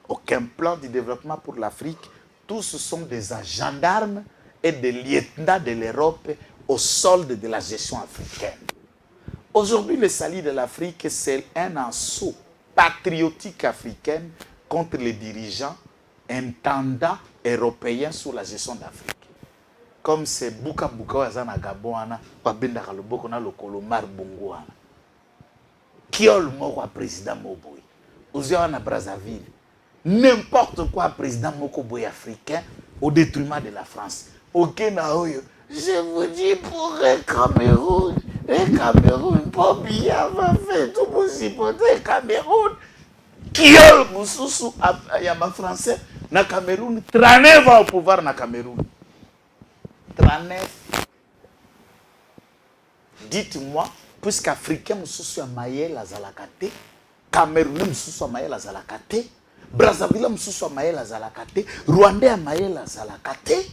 Aucun plan de développement pour l'Afrique. Tous sont des gendarmes et des lieutenants de l'Europe au solde de la gestion africaine. Aujourd'hui, le salut de l'Afrique, c'est un assaut patriotique africain contre les dirigeants intendants européens sous la gestion d'Afrique. Comme c'est Buka Buka Wazana Gabouana, Babenda Kaloboko na Lokolomar Bongoana. Qui a le mot à président Moboy? Ouzéana Brazzaville. N'importe quoi président Mokoboy africain au détriment de la France. Ok, Naoyo. Je vous dis pour le Cameroun, pas bien va faire tout possible pour le Cameroun. Qui a le Moussoussou Yama français, na Cameroun, 39 ans au pouvoir na Cameroun. 39. Dites-moi, puisqu'Africain Moussoussou Amayel Azalakate, Camerounais Moussoussou Amayel Azalakate, Brazzaville Moussoussou Amayel Azalakate, Rwandais Amayel Azalakate,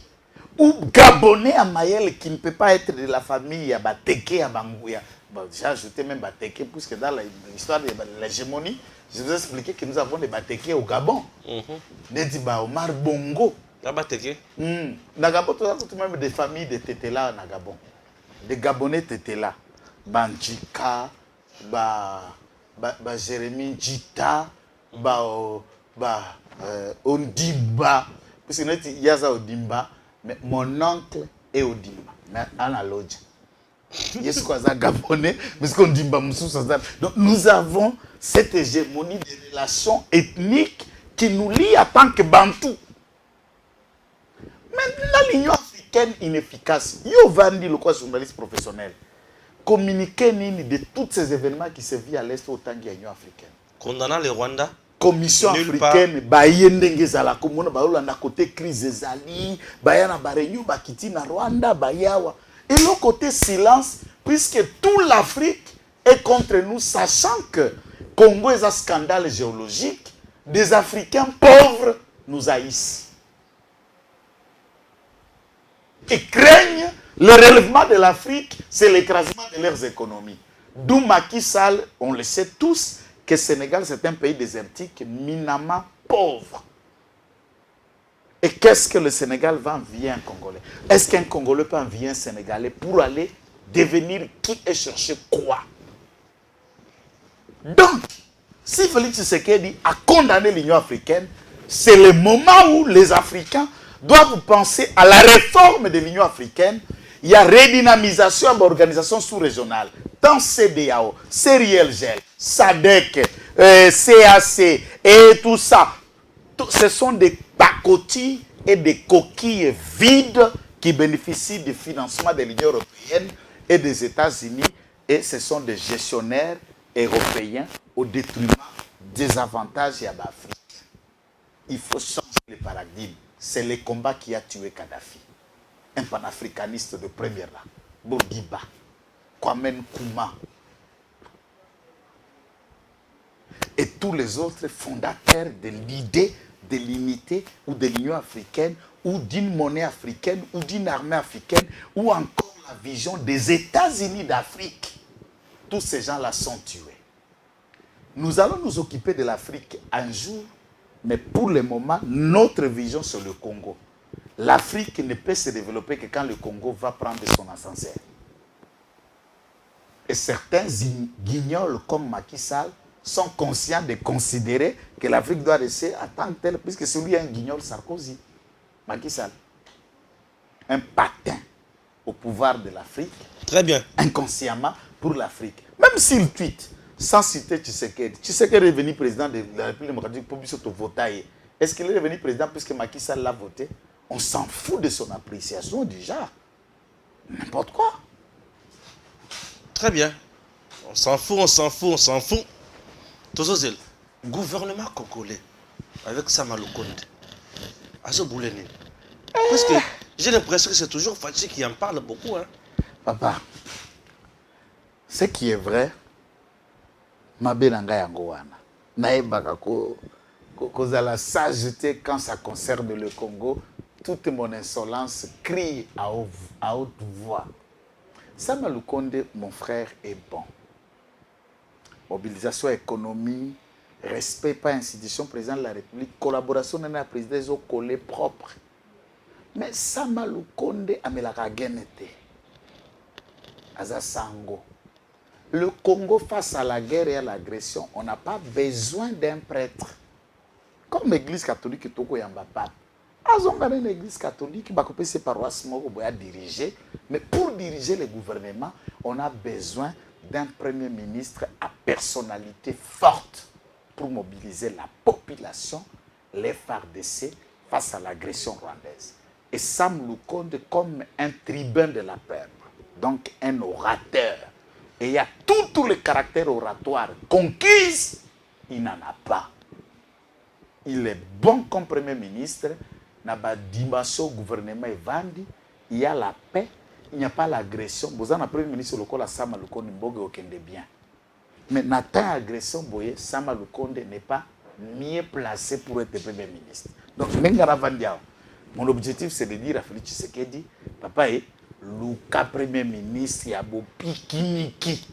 ou Gabonais Amayel qui ne peut pas être de la famille à Bateke à Bangouya. Bon, j'ai ajouté même Bateke, puisque dans l'histoire de l'hégémonie, je vous ai expliqué que nous avons des Bateke au Gabon. Nediba Omar Bongo. La Bateke. Na Gabon, tout même des familles de Tétéla na Gabon. Des Gabonais Tétéla. Banjika, Jérémy Djita, Ondimba. Parce que il y a ça Ondimba. Mais mon oncle est Ondimba. Mais analogue. Il y a ce qu'on a Gabonais, mais ce qu'on dit, donc nous avons cette hégémonie des relations ethniques qui nous lie en tant que Bantou. Maintenant, l'Union africaine inefficace. Yo Vandi, le quoi journaliste professionnel, communiquer de tous ces événements qui se vivent à l'Est autant qu'il y a l'Union africaine. Condamnant le Rwanda. Commission africaine, bayendenge zala komona baolanda côté crise ezali, bayana bareunion bakiti na Rwanda, bayawa. Et le côté silence, puisque toute l'Afrique est contre nous, sachant que Congo est un scandale géologique, des Africains pauvres nous haïssent. Et craignent le relèvement de l'Afrique, c'est l'écrasement de leurs économies. D'où Macky Sall, on le sait tous, que le Sénégal c'est un pays désertique, éminemment pauvre. Et qu'est-ce que le Sénégal va envier un Congolais? Est-ce qu'un Congolais peut envier un Sénégalais pour aller devenir qui et chercher quoi? Donc, si Félix Tshisekedi a condamné l'Union africaine, c'est le moment où les Africains doivent penser à la réforme de l'Union africaine. Il y a redynamisation de l'organisation sous-régionale. Dans CEDEAO, CERIELGEL, SADC, CAC et tout ça. Ce sont des pacotilles et des coquilles vides qui bénéficient du financement de l'Union européenne et des États-Unis. Et ce sont des gestionnaires européens au détriment des avantages à l'Afrique. Il faut changer le paradigme. C'est le combat qui a tué Kadhafi. Un panafricaniste de première rang. Bourguiba, Kwame Nkrumah. Et tous les autres fondateurs de l'idée de l'unité ou de l'Union africaine ou d'une monnaie africaine ou d'une armée africaine ou encore la vision des États-Unis d'Afrique. Tous ces gens-là sont tués. Nous allons nous occuper de l'Afrique un jour, mais pour le moment, notre vision c'est le Congo. L'Afrique ne peut se développer que quand le Congo va prendre son ascenseur. Et certains guignols comme Macky Sall sont conscients de considérer que l'Afrique doit rester à tant tel, puisque celui un guignol Sarkozy, Macky Sall. Un patin au pouvoir de l'Afrique. Très bien. Inconsciemment pour l'Afrique. Même s'il tweet, sans citer Tshisekedi. Tshisekedi est devenu président de la République démocratique pour voter. Est-ce qu'il est devenu président puisque Macky Sall l'a voté? On s'en fout de son appréciation déjà. N'importe quoi. Très bien. On s'en fout, on s'en fout, on s'en fout. Tozozel, gouvernement congolais, avec Sama Lukonde, Azo Bouleni. Parce que j'ai l'impression que c'est toujours Fatih qui en parle beaucoup. Hein. Papa, ce qui est vrai, mabe nanga yango wana. Naebaka ko la sageté quand ça concerne le Congo, toute mon insolence crie à haute voix. Sama Lukonde, mon frère, est bon. Mobilisation économie, respect par institution président de la République, collaboration avec la présidence au collé propre. Mais Sama Lukonde amelaka genete. Aza sango. Le Congo face à la guerre et à l'agression, on n'a pas besoin d'un prêtre. Comme l'église catholique est au yamba pape. Azonga une église catholique, bakopé ses paroisses moko boya diriger, mais pour diriger le gouvernement, on a besoin d'un premier ministre à personnalité forte pour mobiliser la population, les FARDC face à l'agression rwandaise. Et Sam Lukonde comme un tribun de la peur, donc un orateur. Et il y a tout le caractère oratoire conquise, il n'en a pas. Il est bon comme premier ministre, n'a pas dimension gouvernement et vandi, il y a la paix, il n'y a pas l'agression. Vous avez un premier ministre local à Sama Lukonde Mboge Okende bien. Mais n'atteint agression boye, Sama Lukonde n'est pas mieux placé pour être premier ministre. Donc Nengara Vandiao, mon objectif c'est de dire à Félix Tshisekedi, papa est Luka premier ministre ya bo pikiniki.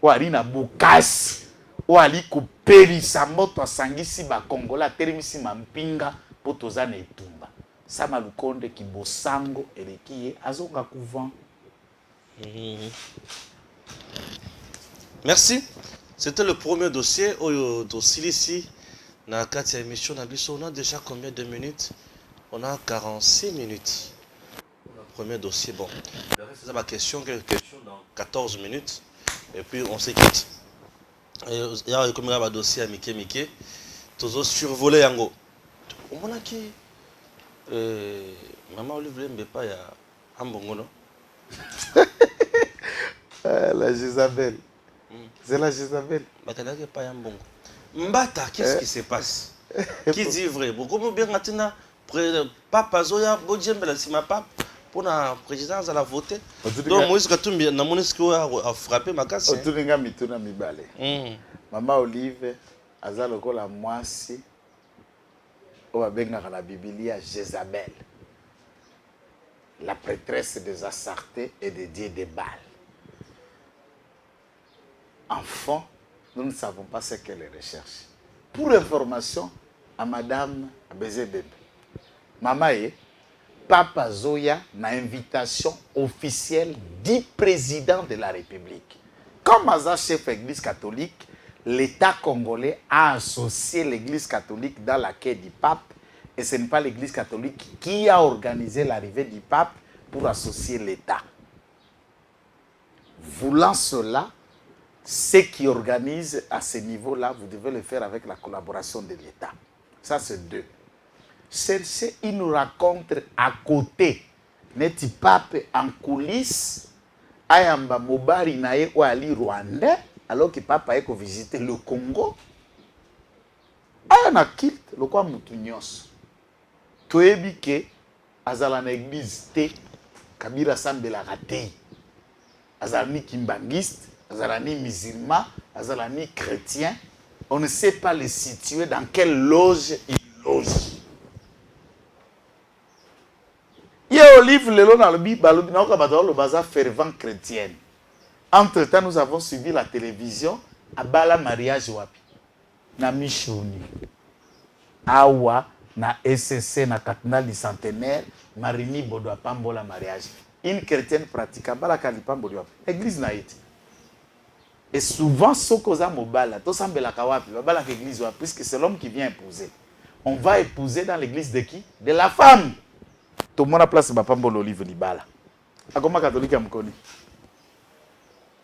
Ou ali na bokasi. Ou ali kopelisa moto asangisi ba Kongola terimisi mampinga po tozana etumba. Sama Lukonde ki bosango elekiye azonga couvent. Merci. C'était le premier dossier. Au dossier ici, dans la 4e émission, on a déjà combien de minutes? On a 46 minutes. Le premier dossier, bon. Le reste, c'est ma question dans 14 minutes. Et puis, on se quitte. Il y a comme un dossier à Mickey. Toujours survolé Yango. On a qui maman Olivier Mbepa, il y a un bon non? La Jézabel. C'est la Jézabel. Mbata, qu'est-ce qui se passe? Qui dit vrai? Beaucoup bien maintenant, Papa Zoya, Bodjembela, si ma pape, pour la présidence, elle a voté. Donc, moi, je a frappé ma casse. Maman Olive, Azaloko la moisi, on va la Bible à Jézabel, la prêtresse des Astartés et des dieux des Baal. Enfant, nous ne savons pas ce qu'elle recherche. Pour information, à Madame Bézébébé, Maman est Papa Zoya na invitation officielle du président de la République. Comme Aza chef église catholique, l'État congolais a associé l'église catholique dans la quête du pape et ce n'est pas l'église catholique qui a organisé l'arrivée du pape pour associer l'État. Voulant cela, ceux qui organisent à ce niveau-là, vous devez le faire avec la collaboration de l'État. Ça, c'est deux. Cherchez une rencontre à côté. N'est-il pape en coulisses, ayamba mobari nae ou ali rwandais, alors que papa est visiter le Congo. Ayana kilt, le quoi moutounios. Toebi ke azala na église te, Kabila Sambela ratei. Azala ni kimbangiste, azala ni musulman, azala ni chrétien. On ne sait pas le situer dans quelle loge il loge. Il y a Olive Lelo dans le Bible, le bazar fervent chrétien. Entre-temps, nous avons suivi la télévision à Bala mariage wapi. Na Michouni. Awa, na SSC, na Katinal du centenaire, Marini Bodoa Pambola mariage. Une chrétienne pratique, Bala Kalipambo wapi. Église na été. Et souvent, ce qu'on a mobile, tout semble la kawapi, Bala l'église wapi, puisque c'est l'homme qui vient épouser. On va épouser dans l'église de qui? De la femme. Tout le monde a place Bapambolo Olive Libala. A comment catholique me connaît?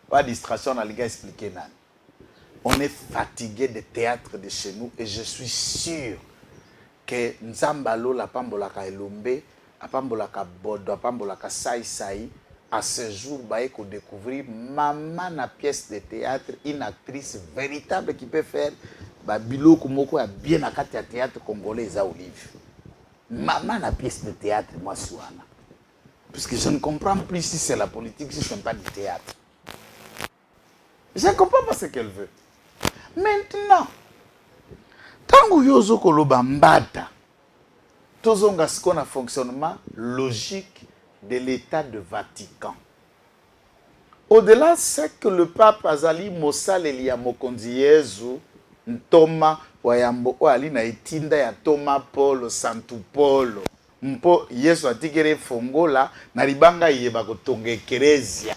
Pas de distraction, on a les gars expliqué. On est fatigué des théâtres de chez nous et je suis sûr que Nzambalo la pambolaka elombe, apambolaka bodo, apambolaka sai, à ce jour, il faut découvrir maman na pièce de théâtre, une actrice véritable qui peut faire Babilo Kumoko a bien à théâtre congolais à Olive. Maman na pièce de théâtre, moi, Souana. Parce que je ne comprends plus si c'est la politique, si ce n'est pas du théâtre. Je ne comprends pas ce qu'elle veut. Maintenant, tant que yozo koloba mbata, tozonga ce a fonctionnement logique de l'État de Vatican. Au-delà, c'est que le pape Azali Mossal Elia Mokonzi Yezu Ntoma Wayambo Ali na itinda ya Toma Polo Santu Polo. Mpo Yesu atikere fongola na libanga yeba kotonga ekeresia.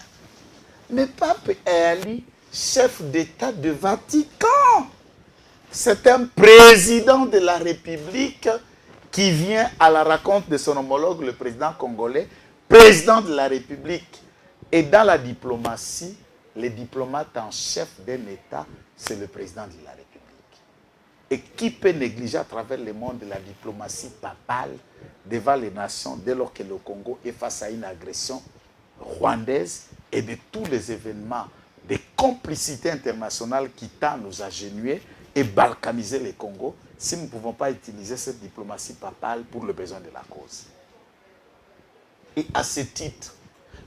Mais pape Ali, chef d'État de Vatican, c'est un président de la République qui vient à la rencontre de son homologue, le président congolais, président de la République. Et dans la diplomatie, le diplomate en chef d'un État, c'est le président de la République. Et qui peut négliger à travers le monde la diplomatie papale devant les nations dès lors que le Congo est face à une agression rwandaise et de tous les événements de complicité internationale qui tend à nous agenouiller et balkaniser le Congo si nous ne pouvons pas utiliser cette diplomatie papale pour le besoin de la cause. Et à ce titre,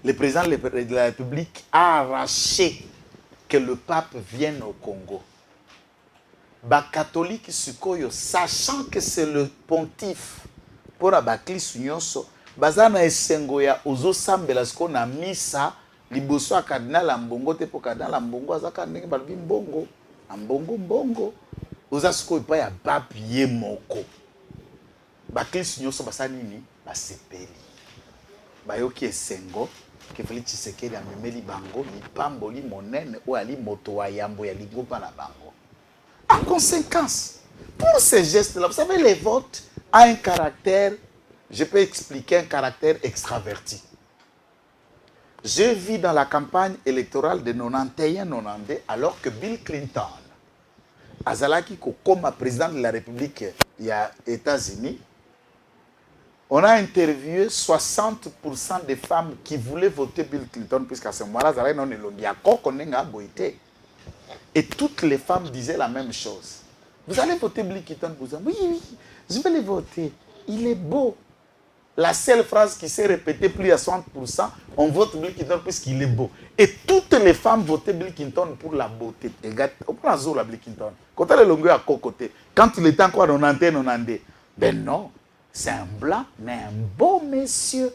le président de la République a arraché que le pape vienne au Congo. Catholique Sukoyo, sachant que c'est le pontife pour abakli sunyonso, bazana esengo ya ozo sambela sko na misa liboso cardinal Ambongo te po cardinal Ambongo azaka ndenge balbi mbongo mbongo oza sko pa ya pape ye moko bakli sunyonso basani ni basepeli bayoki esengo que Félix Tshisekedi amemeli bango lipamboli monene ou ali moto wa yambo ya lingomba na bango. En conséquence, pour ces gestes-là, vous savez, les votes ont un caractère, je peux expliquer un caractère extraverti. Je vis dans la campagne électorale de 91-92, alors que Bill Clinton, Azalaki comme président de la République des États-Unis, on a interviewé 60% des femmes qui voulaient voter Bill Clinton, puisqu'à ce moment-là, et toutes les femmes disaient la même chose. Vous allez voter Bill Clinton? Oui, je vais le voter. Il est beau. La seule phrase qui s'est répétée plus à 60%, on vote Bill Clinton puisqu'il est beau. Et toutes les femmes votaient Bill Clinton pour la beauté. On prend la zone à Bill Clinton. Quand elle est longue à côté, quand il était encore en antenne, ben non, c'est un blanc, mais un beau monsieur.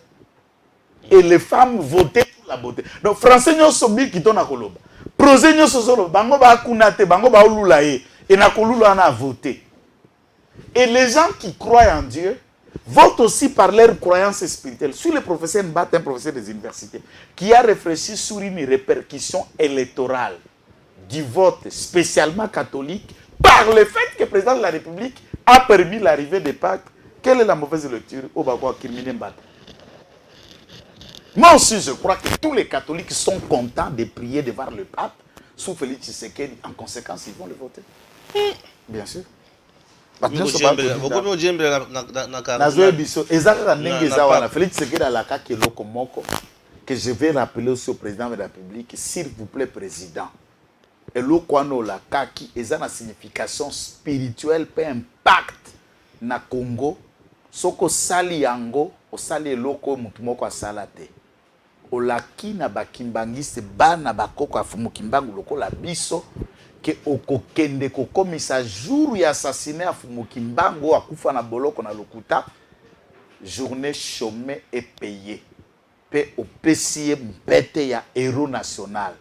Et les femmes votaient pour la beauté. Donc, Français n'y a Bill Clinton à Koloba. Projet n'y a Sosolo, Bango ba kunate, Bango ba ululaye, et na Kolula a voté. Et les gens qui croient en Dieu votent aussi par leur croyance spirituelle. Sur le professeur Mbat, un professeur des universités, qui a réfléchi sur une répercussion électorale du vote spécialement catholique par le fait que le président de la République a permis l'arrivée des Pâques. Quelle est la mauvaise lecture au Bagua Kirmine Mbat? Moi aussi, je crois que tous les catholiques sont contents de prier devant le pape sous Félix Tshisekedi. En conséquence, ils vont le voter. Bien sûr. Félix Tshisekedi a la que je vais rappeler aussi au président de la République, s'il vous plaît, président. Et le Kwano la kaki, ils ont une signification spirituelle, peu impact na Congo. Soko sali yango, o sali loko mutumoko asalate. Olaki na bakimbangiste bana bakoko afumukimbangu loko la biso ke okokende kokomisa jour ya assassiné afumukimbangu akufa na boloko na lokuta journée chômée et payée. Pe opesie mpete ya héros national.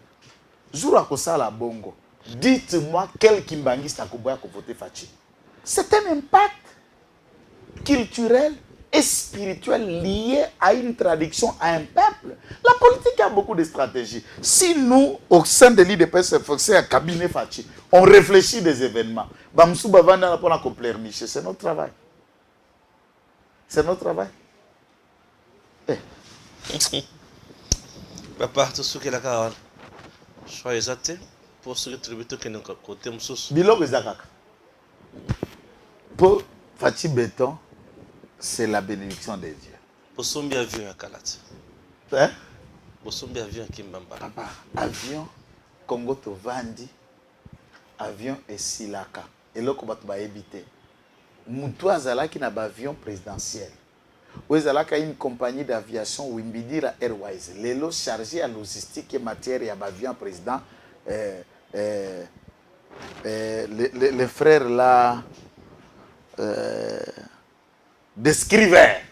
Jour akosala bongo. Dites-moi quel kimbangiste akoboya ko voter Fachi. C'est un impact culturel et spirituel lié à une tradition, à un peuple. La politique a beaucoup de stratégies. Si nous, au sein de l'IDPS, à cabinet Fachi, on réfléchit des événements, c'est notre travail. C'est notre travail. Papa, tout ce qui est là, soyez athées pour ce que tu veux que nous côté. Bilo Bezakak. Pour Fati Béton, c'est la bénédiction de Dieu. Bosombi avion à Kalat. Hein? Bosombi avion à Kimbamba. Papa, avion, Congo to Vandi, avion et Silaka. Et là, on va éviter. Moutou Azalaki n'a pas avion présidentiel. Ou Azalaka une compagnie d'aviation Wimbidira Airways. Les lots chargés à logistique et matière et à avion président. Les frères là, descrivaient,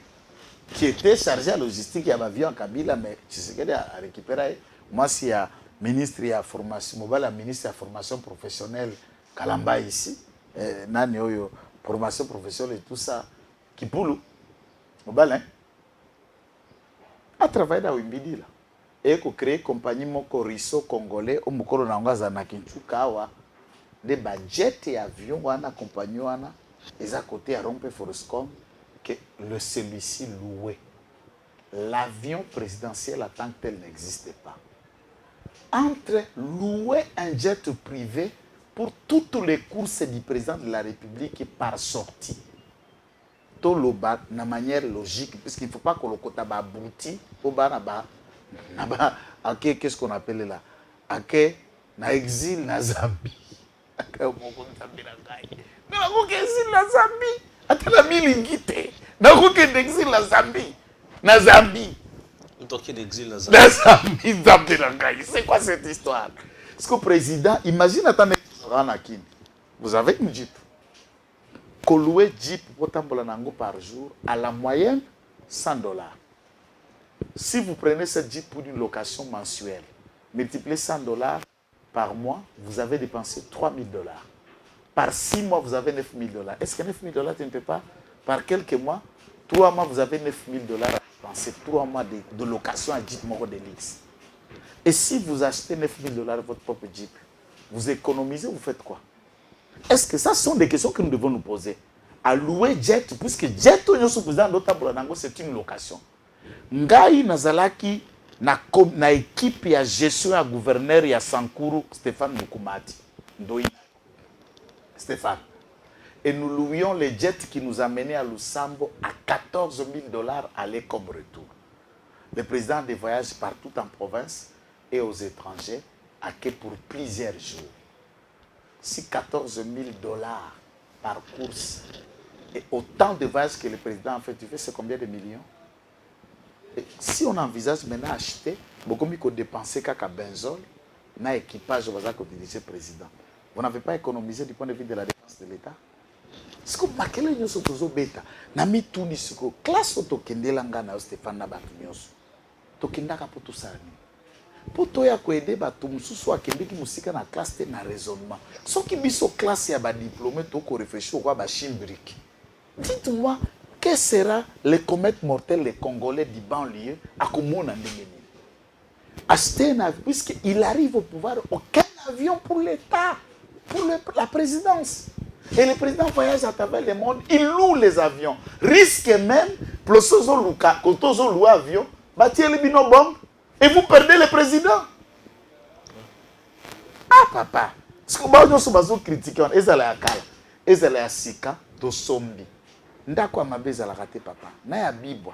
qui étaient chargés à logistique et à avion Kabila, mais tu sais qu'il a récupéré. Moi, s'il y a ministre de formation, la ministre de la formation professionnelle, Kalamba ici, Nani Oyo, formation professionnelle et tout ça, qui poule, hein, a travaillé dans Wimbidi là. Et qu'on crée compagnie Moko Riso congolais, au Mokoro Nangaza na Kinchukawa, des budgets et avions, wana compagnie wana, et à côté à Rompe Forestcom, que celui-ci loué. L'avion présidentiel en tant que tel n'existait pas. Entre louer un jet privé pour toutes les courses du président de la République par sortie. Tout le bas, de manière logique, parce qu'il ne faut pas que le côté abouti au bas là-bas, qu'est-ce qu'on appelle là? Na exil na Zambie. Na exil na Zambie. Atala milingite. Na exil na Zambie. Na Zambie. D'exil na Zambie. C'est quoi cette histoire? Parce que le président, imagine, attendez, vous avez une Jeep. Louer Jeep par jour, à la moyenne, $100. Si vous prenez cette Jeep pour une location mensuelle, multipliez $100 par mois, vous avez dépensé $3000. Par 6 mois, vous avez $9000. Est-ce que $9000, tu ne peux pas? Par quelques mois, 3 mois, vous avez $9000 à dépenser. 3 mois de location à Jeep Moro Delix. Et si vous achetez $9000 votre propre Jeep, vous économisez, vous faites quoi? Est-ce que ça sont des questions que nous devons nous poser? À louer jet, puisque jet, c'est une location. Ngai Nazalaki, na équipe ya gestion à gouverneur ya Sankuru, Stéphane Mukumati. Ndoi. Stéphane. Et nous louions les jets qui nous amenaient à Lusambo à $14000 aller comme retour. Le président des voyages partout en province et aux étrangers, à quai pour plusieurs jours. Si $14000 par course et autant de voyages que le président a fait, tu fais, c'est combien de millions? Et si on envisage maintenant acheter, beaucoup mieux que dépenser qu'à benzol, na équipage, on va utiliser président. Vous n'avez pas économisé du point de vue de la défense de l'État? Ce que makele nyoso tozo beta, na mi tuni siko classe otokendela na Stéphane na batu nyoso. Tokendaka po tout ça. Poto ya koede batu mususu akendeki musika na classe te na raisonnement. Soki biso classe ya ba diplômé to ko réfléchir quoi ba chimbrique. Dites-moi, quel sera le comète mortel des Congolais du banlieue à Komona Ndengeni? Acheter un avion, puisqu'il arrive au pouvoir, aucun avion pour l'État, pour la présidence. Et le président voyage à travers le monde, il loue les avions. Risque même, Plosozo Luka, quand on loue l'avion, bâtir les binobomb, et vous perdez le président. Ah, papa. Ce que nous critiquons, ils allaient à Kala, ils allaient à Sika, to Sombi. Ndako mabeza la raté papa. Na ya Bibwa,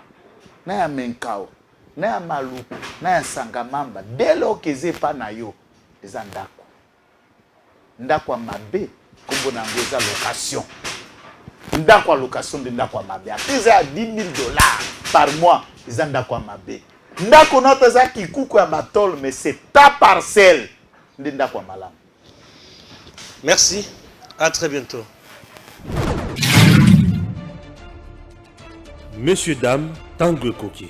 na ya Menkao, na ya Maluku, na ya Sangamamba. Dès lors que c'est pas na yo, les ndako. Ndako mabe, comme on a location. Ndako location de ndako mabe. Ils à $10,000 par mois, les ndako mabe. Ndako notre za kikuku ya batol, mais c'est ta parcelle. Ndako malam. Merci. À très bientôt. Messieurs, dames, Tanguy Koki.